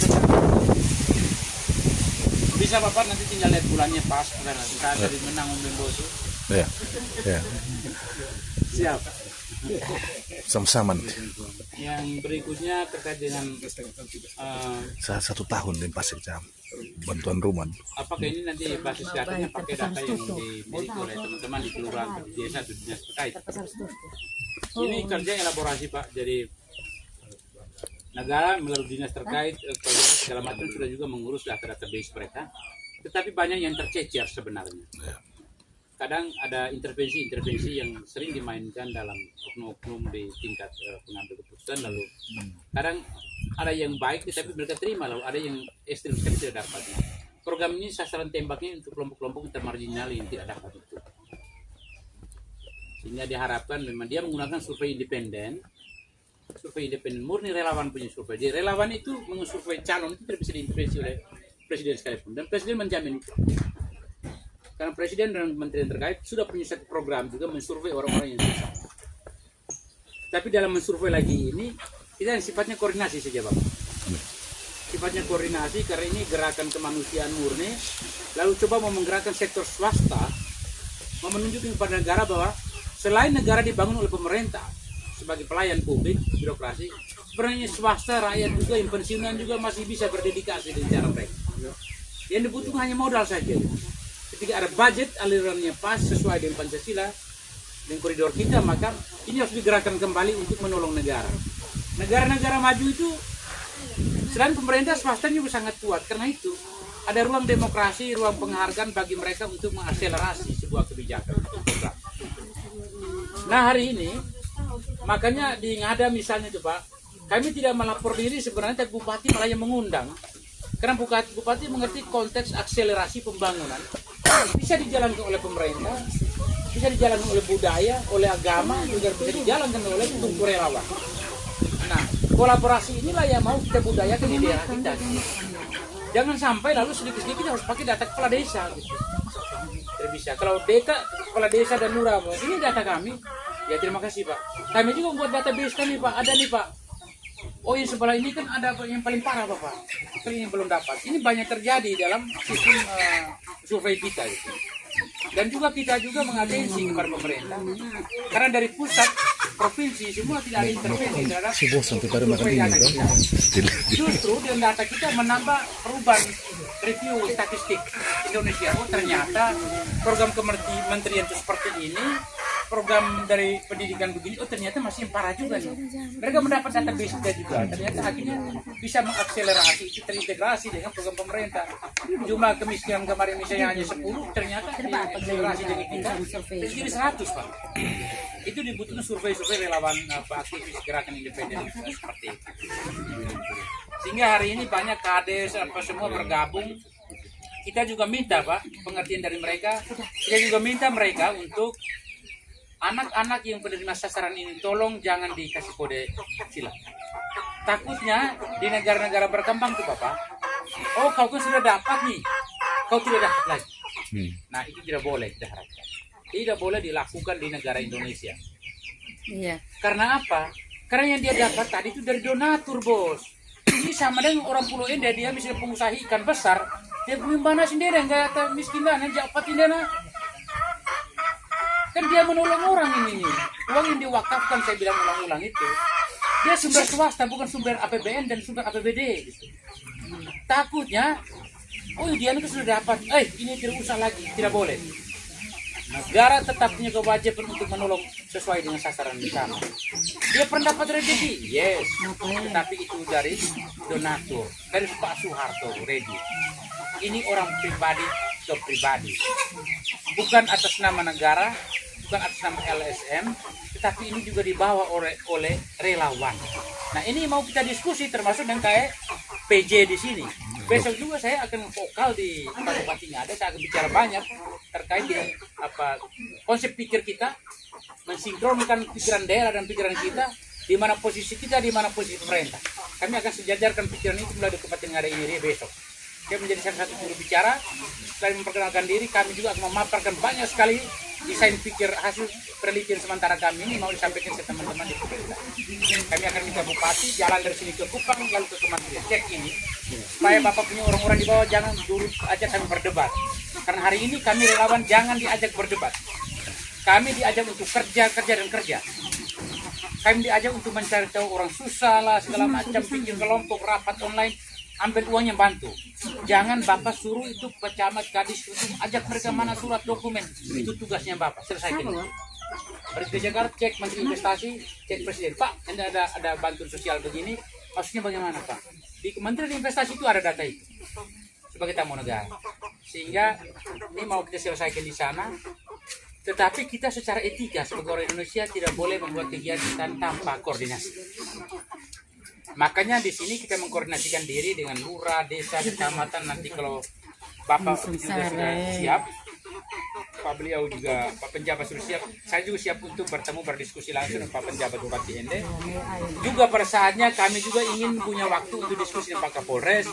bisa Bapak nanti tinggal lihat bulannya pas saat dari menang Umbenbosu. Iya. Iya. Siap. Sama-sama nanti. Yang berikutnya terkait dengan Saya 1 tahun di Pasir Jam. Bantuan rumah. apakah ini nanti basis datanya pakai data yang dimiliki oleh teman-teman di kelurahan, di desa, di dinas terkait. Ini kerja elaborasi Pak, jadi negara melalui dinas terkait segala macam sudah juga mengurus data-data base mereka, tetapi banyak yang tercecer sebenarnya. Kadang ada intervensi-intervensi yang sering dimainkan dalam oknum-oknum di tingkat pengambil keputusan, lalu kadang ada yang baik tetapi mereka terima, lalu ada yang ekstrim sekali tidak dapat. Program ini sasaran tembaknya untuk kelompok-kelompok intermarginal yang tidak dapat itu. Sehingga diharapkan memang dia menggunakan survei independen murni relawan punya survei. Jadi relawan itu mensurvei calon itu tidak bisa diintervensi oleh presiden sekalipun, dan presiden menjamin itu. Karena presiden dan kementerian terkait sudah punya satu program juga mensurvei orang-orang yang susah. Tapi dalam mensurvei lagi ini kita yang sifatnya koordinasi saja Bapak. Sifatnya koordinasi karena ini gerakan kemanusiaan murni. Lalu coba mau menggerakkan sektor swasta, mau menunjukkan kepada negara bahwa selain negara dibangun oleh pemerintah sebagai pelayan publik, birokrasi, sebenarnya swasta, rakyat juga, yang pensiunan juga masih bisa berdedikasi dengan cara mereka. Yang dibutuhkan hanya modal saja. Ketika ada budget, alirannya pas sesuai dengan Pancasila dan koridor kita, maka ini harus digerakkan kembali untuk menolong negara. Negara-negara maju itu selain pemerintah, swasta juga sangat kuat. Karena itu ada ruang demokrasi, ruang penghargaan bagi mereka untuk mengakselerasi sebuah kebijakan. Nah hari ini, makanya di Ngada misalnya itu Pak, kami tidak melapor diri sebenarnya, tapi Bupati malah yang mengundang. Karena Bupati mengerti konteks akselerasi pembangunan. Bisa dijalankan oleh pemerintah, bisa dijalankan oleh budaya, oleh agama, juga bisa dijalankan oleh tungku relawan. Nah, kolaborasi inilah yang mau kita budayakan di daerah kita. Jangan sampai lalu sedikit-sedikit harus pakai data kepala desa. Gitu. Tidak bisa. Kalau kepala desa dan lurah, ini data kami. Ya terima kasih Pak. Kami juga membuat database kami Pak. Ada nih Pak. Oh yang sebelah ini kan ada yang paling parah Bapak. Ini yang belum dapat. Ini banyak terjadi dalam sistem survei kita. Gitu. Dan juga kita juga mengatensi kepada pemerintah. Karena dari pusat, provinsi, semua tidak ada intervensi terhadap survei data kita. Justru dengan data kita menambah perubahan review statistik Indonesia. Oh ternyata program kementerian itu seperti ini, program dari pendidikan begini, oh ternyata masih parah juga nih. Mereka mendapat database kita juga. Ternyata akhirnya bisa mengakselerasi, itu terintegrasi dengan program pemerintah. Jumlah kemiskinan kemarin misalnya hanya 10, ternyata akselerasi dengan kita jadi 100 Pak. Itu dibutuhkan survei-survei relawan aktivis gerakan independen seperti itu. Sehingga hari ini banyak kades semua bergabung. Kita juga minta Pak pengertian dari mereka. Kita juga minta mereka untuk anak-anak yang penerima sasaran ini tolong jangan dikasih kode sila. Takutnya di negara-negara berkembang tuh Bapak, oh kau kan sudah dapat nih, kau tidak dapat lagi. Nah itu tidak boleh kita harapkan. Tidak boleh dilakukan di negara Indonesia. Iya. Karena apa? Karena yang dia dapat tadi itu dari donatur bos. Ini sama dengan orang Pulau Indah, dia misalnya pengusaha ikan besar, dia punya sendiri nggak ada miskinan, japat ini kan dia menolong orang ini. Uang yang diwakafkan saya bilang ulang-ulang itu, dia sumber swasta bukan sumber APBN dan sumber APBD. Gitu. Takutnya, oh dia itu sudah dapat, ini tidak usah lagi, tidak boleh. Negara tetap punya kewajiban untuk menolong sesuai dengan sasaran bersama. Dia pernah dapat rezeki, yes, tetapi itu dari donatur, dari Pak Soeharto, ready. Ini orang pribadi ke pribadi, bukan atas nama negara, bukan atas nama LSM, tetapi ini juga dibawa oleh relawan. Nah ini mau kita diskusi termasuk dengan kayak PJ di sini. Besok juga saya akan vokal di Bupati Ngada, saya akan bicara banyak terkait dengan konsep pikir kita, mensinkronkan pikiran daerah dan pikiran kita, di mana posisi kita, di mana posisi pemerintah. Kami akan sejajarkan pikiran ini mulai di Bupati Ngada ini besok. Saya menjadi salah satu juru bicara. Selain memperkenalkan diri, kami juga akan memaparkan banyak sekali desain pikir hasil penelitian sementara kami ini mau disampaikan ke teman-teman di pemerintah. Kami akan minta Bupati jalan dari sini ke Kupang lalu ke kementerian cek ini supaya Bapak punya orang-orang di bawah jangan dulu aja kami berdebat. Karena hari ini kami relawan jangan diajak berdebat. Kami diajak untuk kerja dan kerja. Kami diajak untuk mencari tahu orang susah lah segala macam, bikin kelompok rapat online. Ambil uangnya bantu. Jangan Bapak suruh itu pecamat kadis untuk ajak mereka mana surat dokumen. Itu tugasnya Bapak. Selesaikan itu. Pergi ke Jakarta, cek Menteri Investasi, cek Presiden. Pak, ini ada bantuan sosial begini. Maksudnya bagaimana Pak? Di Kementerian Investasi itu ada data itu. Sebagai tamu negara. Sehingga ini mau kita selesaikan di sana. Tetapi kita secara etika sebagai orang Indonesia tidak boleh membuat kegiatan tanpa koordinasi. Makanya di sini kita mengkoordinasikan diri dengan lurah, desa, kecamatan. Nanti kalau Bapak juga sudah siap, Pak beliau juga, Pak penjabat sudah siap, saya juga siap untuk bertemu berdiskusi langsung dengan Pak penjabat Bupati Ende. Juga pada saatnya kami juga ingin punya waktu untuk diskusi dengan Pak Kapolres,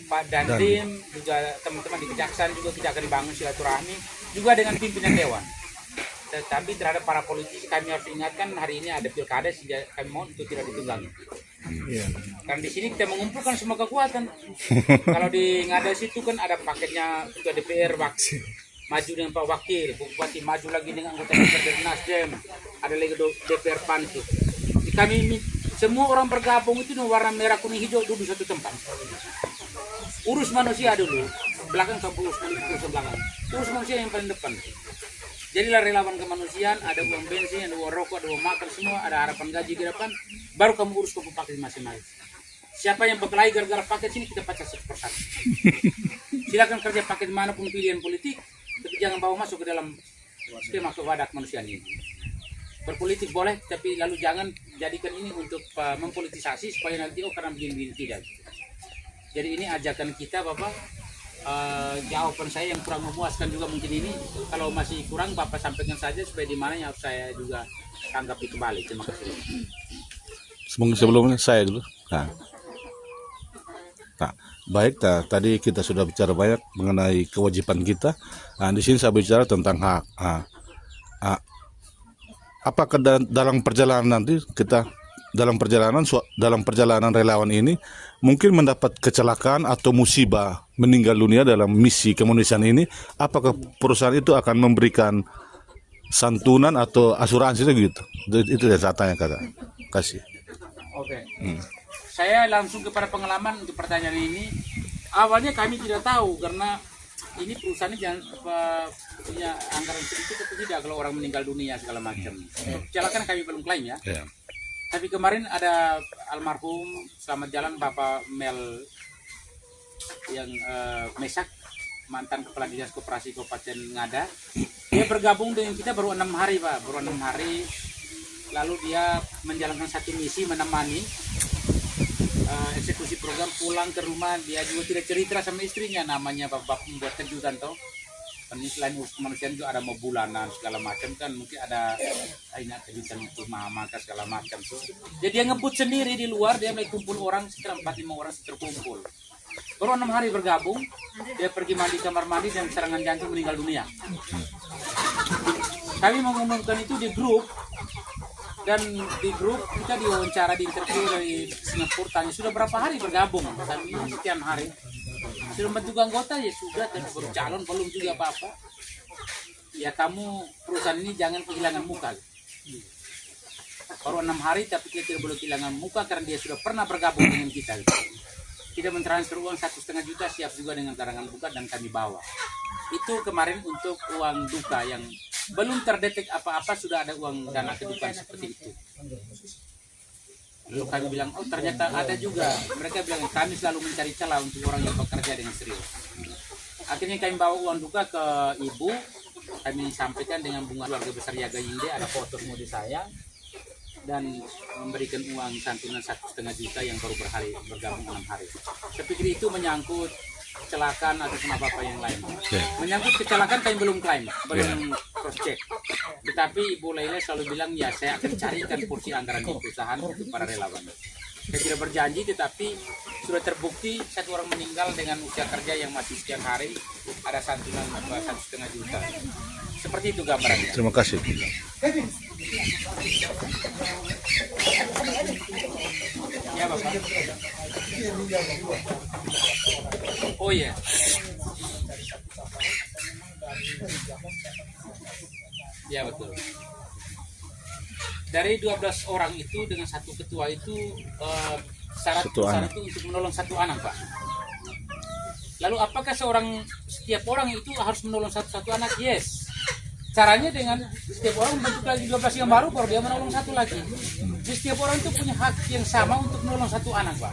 Pak Dandim, juga teman-teman di Kejaksaan juga kita akan dibangun silaturahmi, juga dengan pimpinan Dewan. Tetapi terhadap para politisi kami harus ingatkan hari ini ada pilkada sehingga kami mohon untuk tidak ditunggangi. Karena di sini kita mengumpulkan semua kekuatan. Kalau di Ngada situ kan ada paketnya ketua DPR maju dengan Pak Wakil, Bupati maju lagi dengan anggota DPR dari Nasdem, ada lagi DPR Pantu. Kami Semua orang bergabung itu warna merah kuning hijau duduk satu tempat. Urus manusia dulu, belakang kamu urus belakang. Urus manusia yang paling depan. Jadilah relawan kemanusiaan, ada uang bensin, ada uang rokok, ada uang makan semua, ada harapan gaji di depan, baru kamu urus ke paket masing-masing. Siapa yang berkelahi gara-gara paket sini kita pecah satu persatu. Silakan kerja paket manapun pilihan politik, tapi jangan bawa masuk ke dalam skema wadah kemanusiaan ini. Berpolitik boleh, tapi lalu jangan jadikan ini untuk mempolitisasi supaya nanti karena begini-begini tidak. Jadi ini ajakan kita Bapak, jawaban saya yang kurang memuaskan juga mungkin ini. Kalau masih kurang Bapak sampaikan saja supaya di mana yang harus saya juga tanggapi kembali. Terima kasih. Sebelumnya saya dulu. Nah, baik, tadi kita sudah bicara banyak mengenai kewajiban kita. Nah, di sini saya bicara tentang hak. Apakah dalam perjalanan nanti kita dalam perjalanan relawan ini mungkin mendapat kecelakaan atau musibah meninggal dunia dalam misi kemanusiaan ini, apakah perusahaan itu akan memberikan santunan atau asuransi gitu? Itu saya tanya Kakak. Kasih. Oke. Saya langsung kepada pengalaman untuk pertanyaan ini. Awalnya kami tidak tahu karena ini perusahaannya jangan punya anggaran sedikit atau tidak kalau orang meninggal dunia segala macam. Kecelakaan kami belum klaim ya. Tapi kemarin ada almarhum selamat jalan Bapak Mel yang Mesak, mantan Kepala Dinas Koperasi Kabupaten Ngada. Dia bergabung dengan kita baru 6 hari Pak, baru 6 hari. Lalu dia menjalankan satu misi menemani eksekusi program, pulang ke rumah. Dia juga tidak cerita sama istrinya, namanya Bapak membuat kejutan toh. Ini selain urus kemanusiaan juga ada mau bulanan segala macam kan, mungkin ada kejutan untuk mama segala macam tuh. Jadi dia ngebut sendiri di luar, dia mulai kumpul orang sekitar 4-5 orang terkumpul. Baru 6 hari bergabung, dia pergi mandi kamar mandi dan serangan jantung meninggal dunia. Kami mengumumkan itu di grup, dan di grup kita diwawancara, di interview dari Singapura, tanya sudah berapa hari bergabung, kami sekian hari. Sudah bentuk anggota ya sudah, dan baru calon belum juga apa-apa. Ya kamu perusahaan ini jangan kehilangan muka. Baru 6 hari tapi kita tidak boleh kehilangan muka karena dia sudah pernah bergabung dengan kita. Kita mentransfer uang 1,5 juta, siap juga dengan karangan buka dan kami bawa. Itu kemarin untuk uang duka yang belum terdetek apa-apa, sudah ada uang dana kedukaan seperti itu. Lalu kami bilang, oh ternyata ada juga. Mereka bilang, kami selalu mencari celah untuk orang yang bekerja dengan serius. Akhirnya kami bawa uang duka ke ibu. Kami sampaikan dengan bunga keluarga besar Yaga Yinde, ada foto semua di saya. Dan memberikan uang santunan 1,5 juta yang baru bergabung 6 hari. Saya pikir itu menyangkut kecelakaan atau apa yang lain. Menyangkut kecelakaan kami belum klaim, belum cross check. Tetapi Ibu Laila selalu bilang ya saya akan carikan porsi anggaran di perusahaan untuk para relawan. Saya tidak berjanji, tetapi sudah terbukti satu orang meninggal dengan usia kerja yang masih sekian hari, ada santunan 1,5 juta. Seperti itu gambarannya. Terima kasih. Ya Bapak. Oh ya. Ya betul. Dari 12 orang itu dengan satu ketua itu syarat perusahaan itu untuk menolong satu anak Pak. Lalu apakah setiap orang itu harus menolong satu anak? Yes. Caranya dengan setiap orang membentuk lagi 12 yang baru dia menolong satu lagi. Jadi setiap orang itu punya hak yang sama untuk menolong satu anak Pak.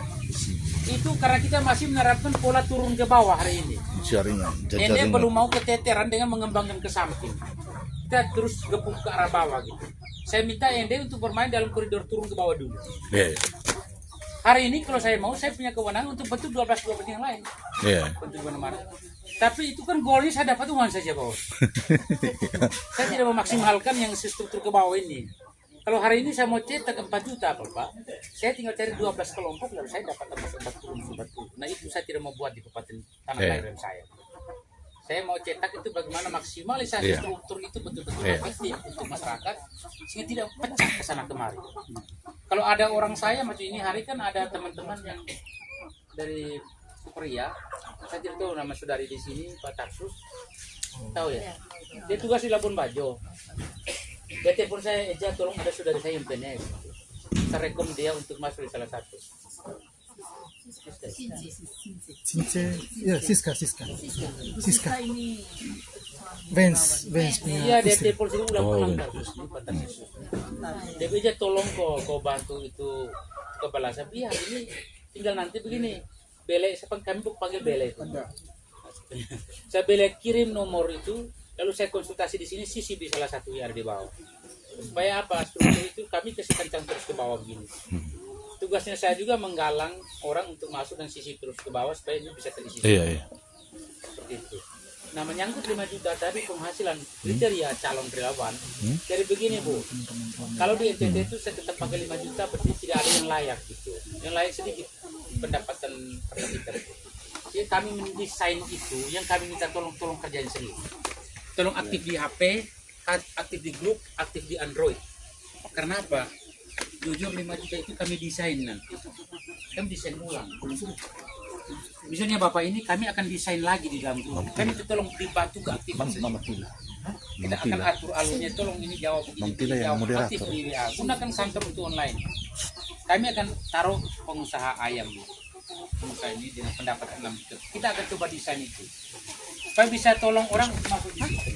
Itu karena kita masih menerapkan pola turun ke bawah hari ini. Ini belum mau keteteran dengan mengembangkan ke samping. Kita terus gepuk ke arah bawah gitu. Saya minta ND untuk bermain dalam koridor turun ke bawah dulu. Hari ini kalau saya mau, saya punya kewenangan untuk bentuk 12 yang lain. Bentuk mana-mana. Tapi itu kan golnya saya dapat uang saja bawah. Saya tidak memaksimalkan yang struktur ke bawah ini. Kalau hari ini saya mau cetak 4 juta Bapak, saya tinggal cari 12 kelompok lalu saya dapat 40. Nah itu saya tidak mau buat di kabupaten tanah kelahiran saya. Saya mau cetak itu bagaimana maksimalisasi struktur itu betul-betul efektif untuk masyarakat sehingga tidak pecah ke sana kemari. Kalau ada orang saya macam ini hari kan ada teman-teman yang dari Korea, saya tidak tahu nama saudari di sini Pak Tarsus, tahu ya? Dia tugas di Labuan Bajo. Dia telepon saya, tolong ada saudari saya yang PNS. kita rekom dia untuk masuk di salah satu. Cince, ya Siska. Vance punya Iya, dia istri. telepon sini udah Oh, pulang iya. terus. Dia bisa tolong kok bantu itu kepala saya. Iya, ini tinggal nanti begini. Bele, kami panggil Bele itu. Saya Bele kirim nomor itu, lalu saya konsultasi di sini, sisi di salah satu yang ada di bawah. Supaya apa? Struktur itu kami kasih kencang terus ke bawah begini. Tugasnya saya juga menggalang orang untuk masuk dan sisi terus ke bawah supaya ini bisa terisi. Iya. Seperti itu. Nah, menyangkut 5 juta tadi penghasilan kriteria calon relawan. Jadi begini Bu, kalau di NTT itu saya tetap pakai 5 juta berarti tidak ada yang layak gitu. Yang layak sedikit pendapatan per kapita. Jadi kami mendesain itu, yang kami minta tolong kerjain sendiri. Tolong aktif di HP, aktif di grup, aktif di Android. Karena apa? Jujur 5 juta itu kami desain nanti. Kami desain ulang. Misalnya Bapak ini kami akan desain lagi di dalam grup. Kami itu tolong dibantu keaktifan sendiri. Kita akan atur alurnya, tolong ini jawab begini, jawab aktif di WA. Gunakan kantor itu online. Kami akan taruh pengusaha ayam. Pengusaha ini dengan pendapatan 6 juta. Kita akan coba desain itu. Supaya bisa tolong orang masuk di situ.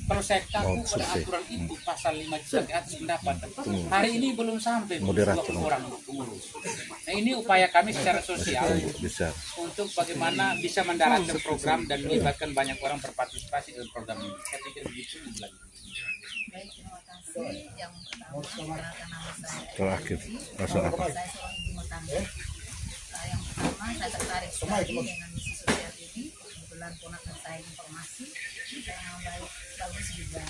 Kalau saya kaku pada aturan itu pasal 5 juta ke atas pendapatan, hari ini belum sampai 20 orang pengurus. Nah, ini upaya kami secara sosial untuk bagaimana bisa mendaratkan program dan melibatkan banyak orang berpartisipasi dalam program ini. Saya pikir begitu. Baik, terima kasih. Yang pertama, perkenalkan nama saya. Terakhir, masuk apa? Saya seorang ibu rumah tangga. Yang pertama, saya tertarik sekali dengan misi sosial ini. Kebetulan ponakan saya informasi, saya yang bagus juga.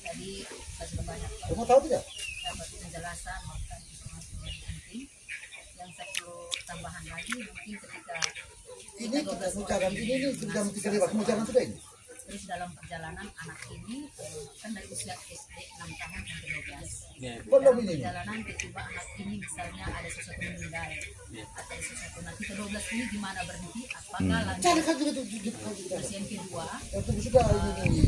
Jadi, saya sudah banyak dapat penjelasan maupun informasi yang penting. Yang saya perlu tambahan lagi, mungkin ketika Ini kita mau jalan ini jam 3 mau jalan sudah ini. terus dalam perjalanan anak ini kan dari usia SD 6 tahun sampai 12. Belum ini. Perjalanan tiba-tiba anak ini misalnya ada sesuatu meninggal atau sesuatu, nah kita 12 ini gimana berhenti apakah lanjut. Cari kan juga Terus yang kedua, itu sudah ini.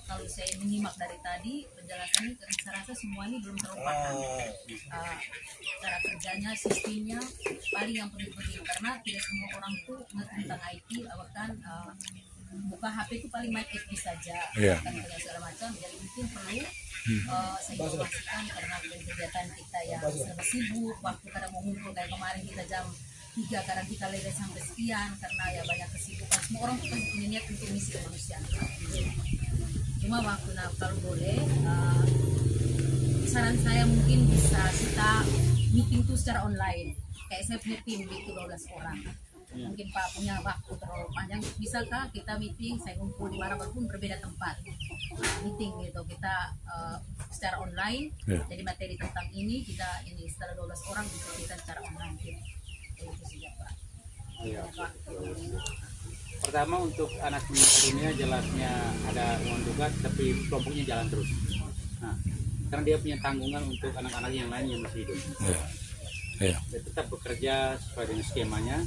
kalau saya menyimak dari tadi penjelasannya, saya rasa semua ini belum terlalu paham. Cara kerjanya, sistemnya paling yang penting karena tidak semua orang tuh ngerti tentang IT, bahkan buka HP itu paling main FB saja, kan segala macam. Jadi mungkin perlu saya informasikan karena kegiatan kita yang serba sibuk, waktu kadang mau ngumpul kayak kemarin kita jam 3, kadang kita lewat sampai sekian karena ya banyak kesibukan. Semua orang tuh punya niat untuk misi kemanusiaan. Cuma waktu kalau boleh, saran saya mungkin bisa kita meeting tuh secara online. Kayak saya punya tim itu 12 orang. Mungkin Pak punya waktu terlalu panjang, bisakah kita meeting, saya kumpul di mana pun berbeda tempat, meeting gitu, kita secara online. Jadi materi tentang ini kita ini setelah 12 orang bisa kita secara online gitu. Itu saja Pak. Pertama untuk anak dunia jelasnya ada uang juga, tapi kelompoknya jalan terus. Nah, karena dia punya tanggungan untuk anak-anak yang lain yang masih hidup. Dia tetap bekerja sesuai dengan skemanya.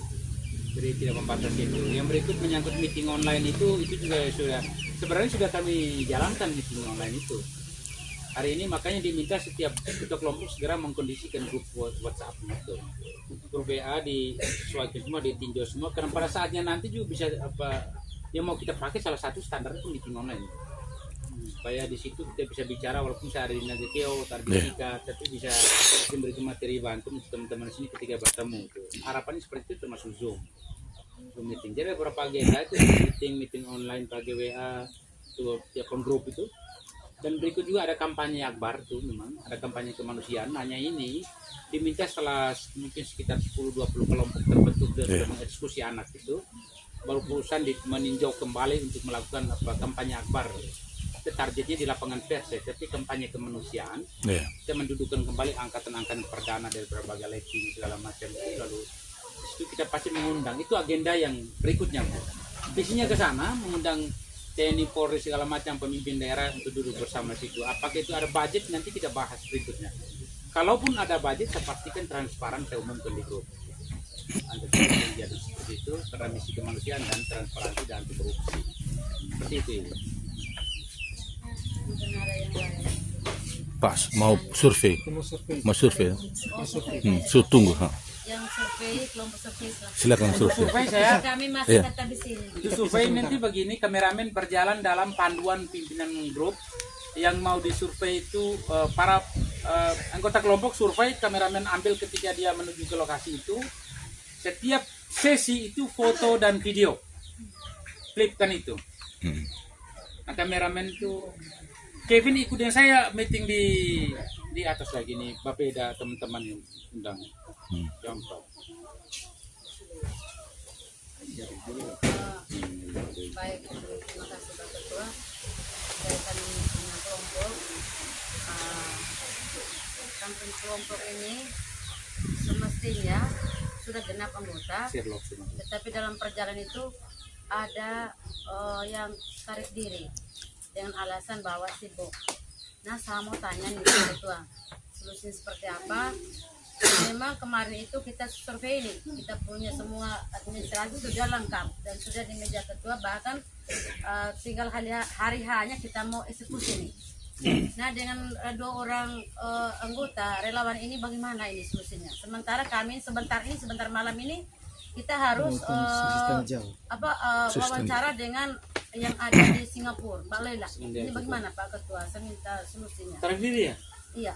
Jadi tidak membatasi itu. Yang berikut menyangkut meeting online itu juga sebenarnya sudah kami jalankan meeting online itu. Hari ini makanya diminta setiap kelompok segera mengkondisikan grup WhatsApp itu. Grup WA disesuaikan semua, ditinjau semua. Karena pada saatnya nanti juga bisa yang mau kita pakai salah satu standar itu meeting online. Supaya di situ kita bisa bicara walaupun saya ada di Nageteo, Tarbika, tapi bisa memberikan materi bantu untuk teman-teman di sini ketika bertemu. Harapannya seperti itu, termasuk Zoom meeting. Jadi beberapa agenda itu meeting online pakai WA, tiap grup itu. Dan berikut juga ada kampanye akbar tuh, memang ada kampanye kemanusiaan. Hanya ini diminta setelah mungkin sekitar 10-20 kelompok terbentuk dan diskusi anak itu, baru perusahaan meninjau kembali untuk melakukan kampanye akbar. Targetnya di lapangan pers, tapi kampanye kemanusiaan. Kita mendudukkan kembali angkatan-angkatan perdana dari berbagai ranking segala macam itu, lalu itu kita pasti mengundang. Itu agenda yang berikutnya. Visinya ke sana, mengundang TNI, Polri segala macam pemimpin daerah untuk duduk bersama situ. Apakah itu ada budget nanti kita bahas berikutnya. Kalaupun ada budget, saya pastikan transparan, saya umumkan di grup. Jadi seperti itu, karena misi kemanusiaan dan transparansi dan anti korupsi. Seperti itu. Mungkin ada yang lain. Pak mau survei. Mau survei. Mau survei. So tunggu. Ha. Yang survei, kelompok survei silahkan. Silakan survei. Survei saya. Kami masih Iya. tetap di sini. Itu survei nanti begini, kameramen berjalan dalam panduan pimpinan grup. Yang mau disurvei itu para anggota kelompok survei, kameramen ambil ketika dia menuju ke lokasi itu. Setiap sesi itu foto dan video, klipkan itu. Nah, kameramen itu Kevin ikut dengan saya meeting di atas lagi nih, Bapeda teman-teman yang undang. Contoh. Baik, terima kasih Pak Ketua. Berkaitan dengan kelompok, kampung kelompok ini semestinya sudah genap anggota, Sherlock semua. tetapi dalam perjalanan itu ada yang tarik diri dengan alasan bahwa sibuk. Nah, saya mau tanya nih Pak Ketua, solusinya seperti apa? Memang kemarin itu kita survei ini, kita punya semua administrasi sudah lengkap dan sudah di meja ketua, bahkan tinggal hari hanya kita mau eksekusi nih. Nah, dengan 2 orang anggota relawan ini bagaimana ini solusinya? Sementara kami sebentar malam ini kita harus wawancara dengan yang ada di Singapura, Mbak Lela. Ini bagaimana Pak Ketua? Saya minta solusinya. Tarik diri ya? Iya.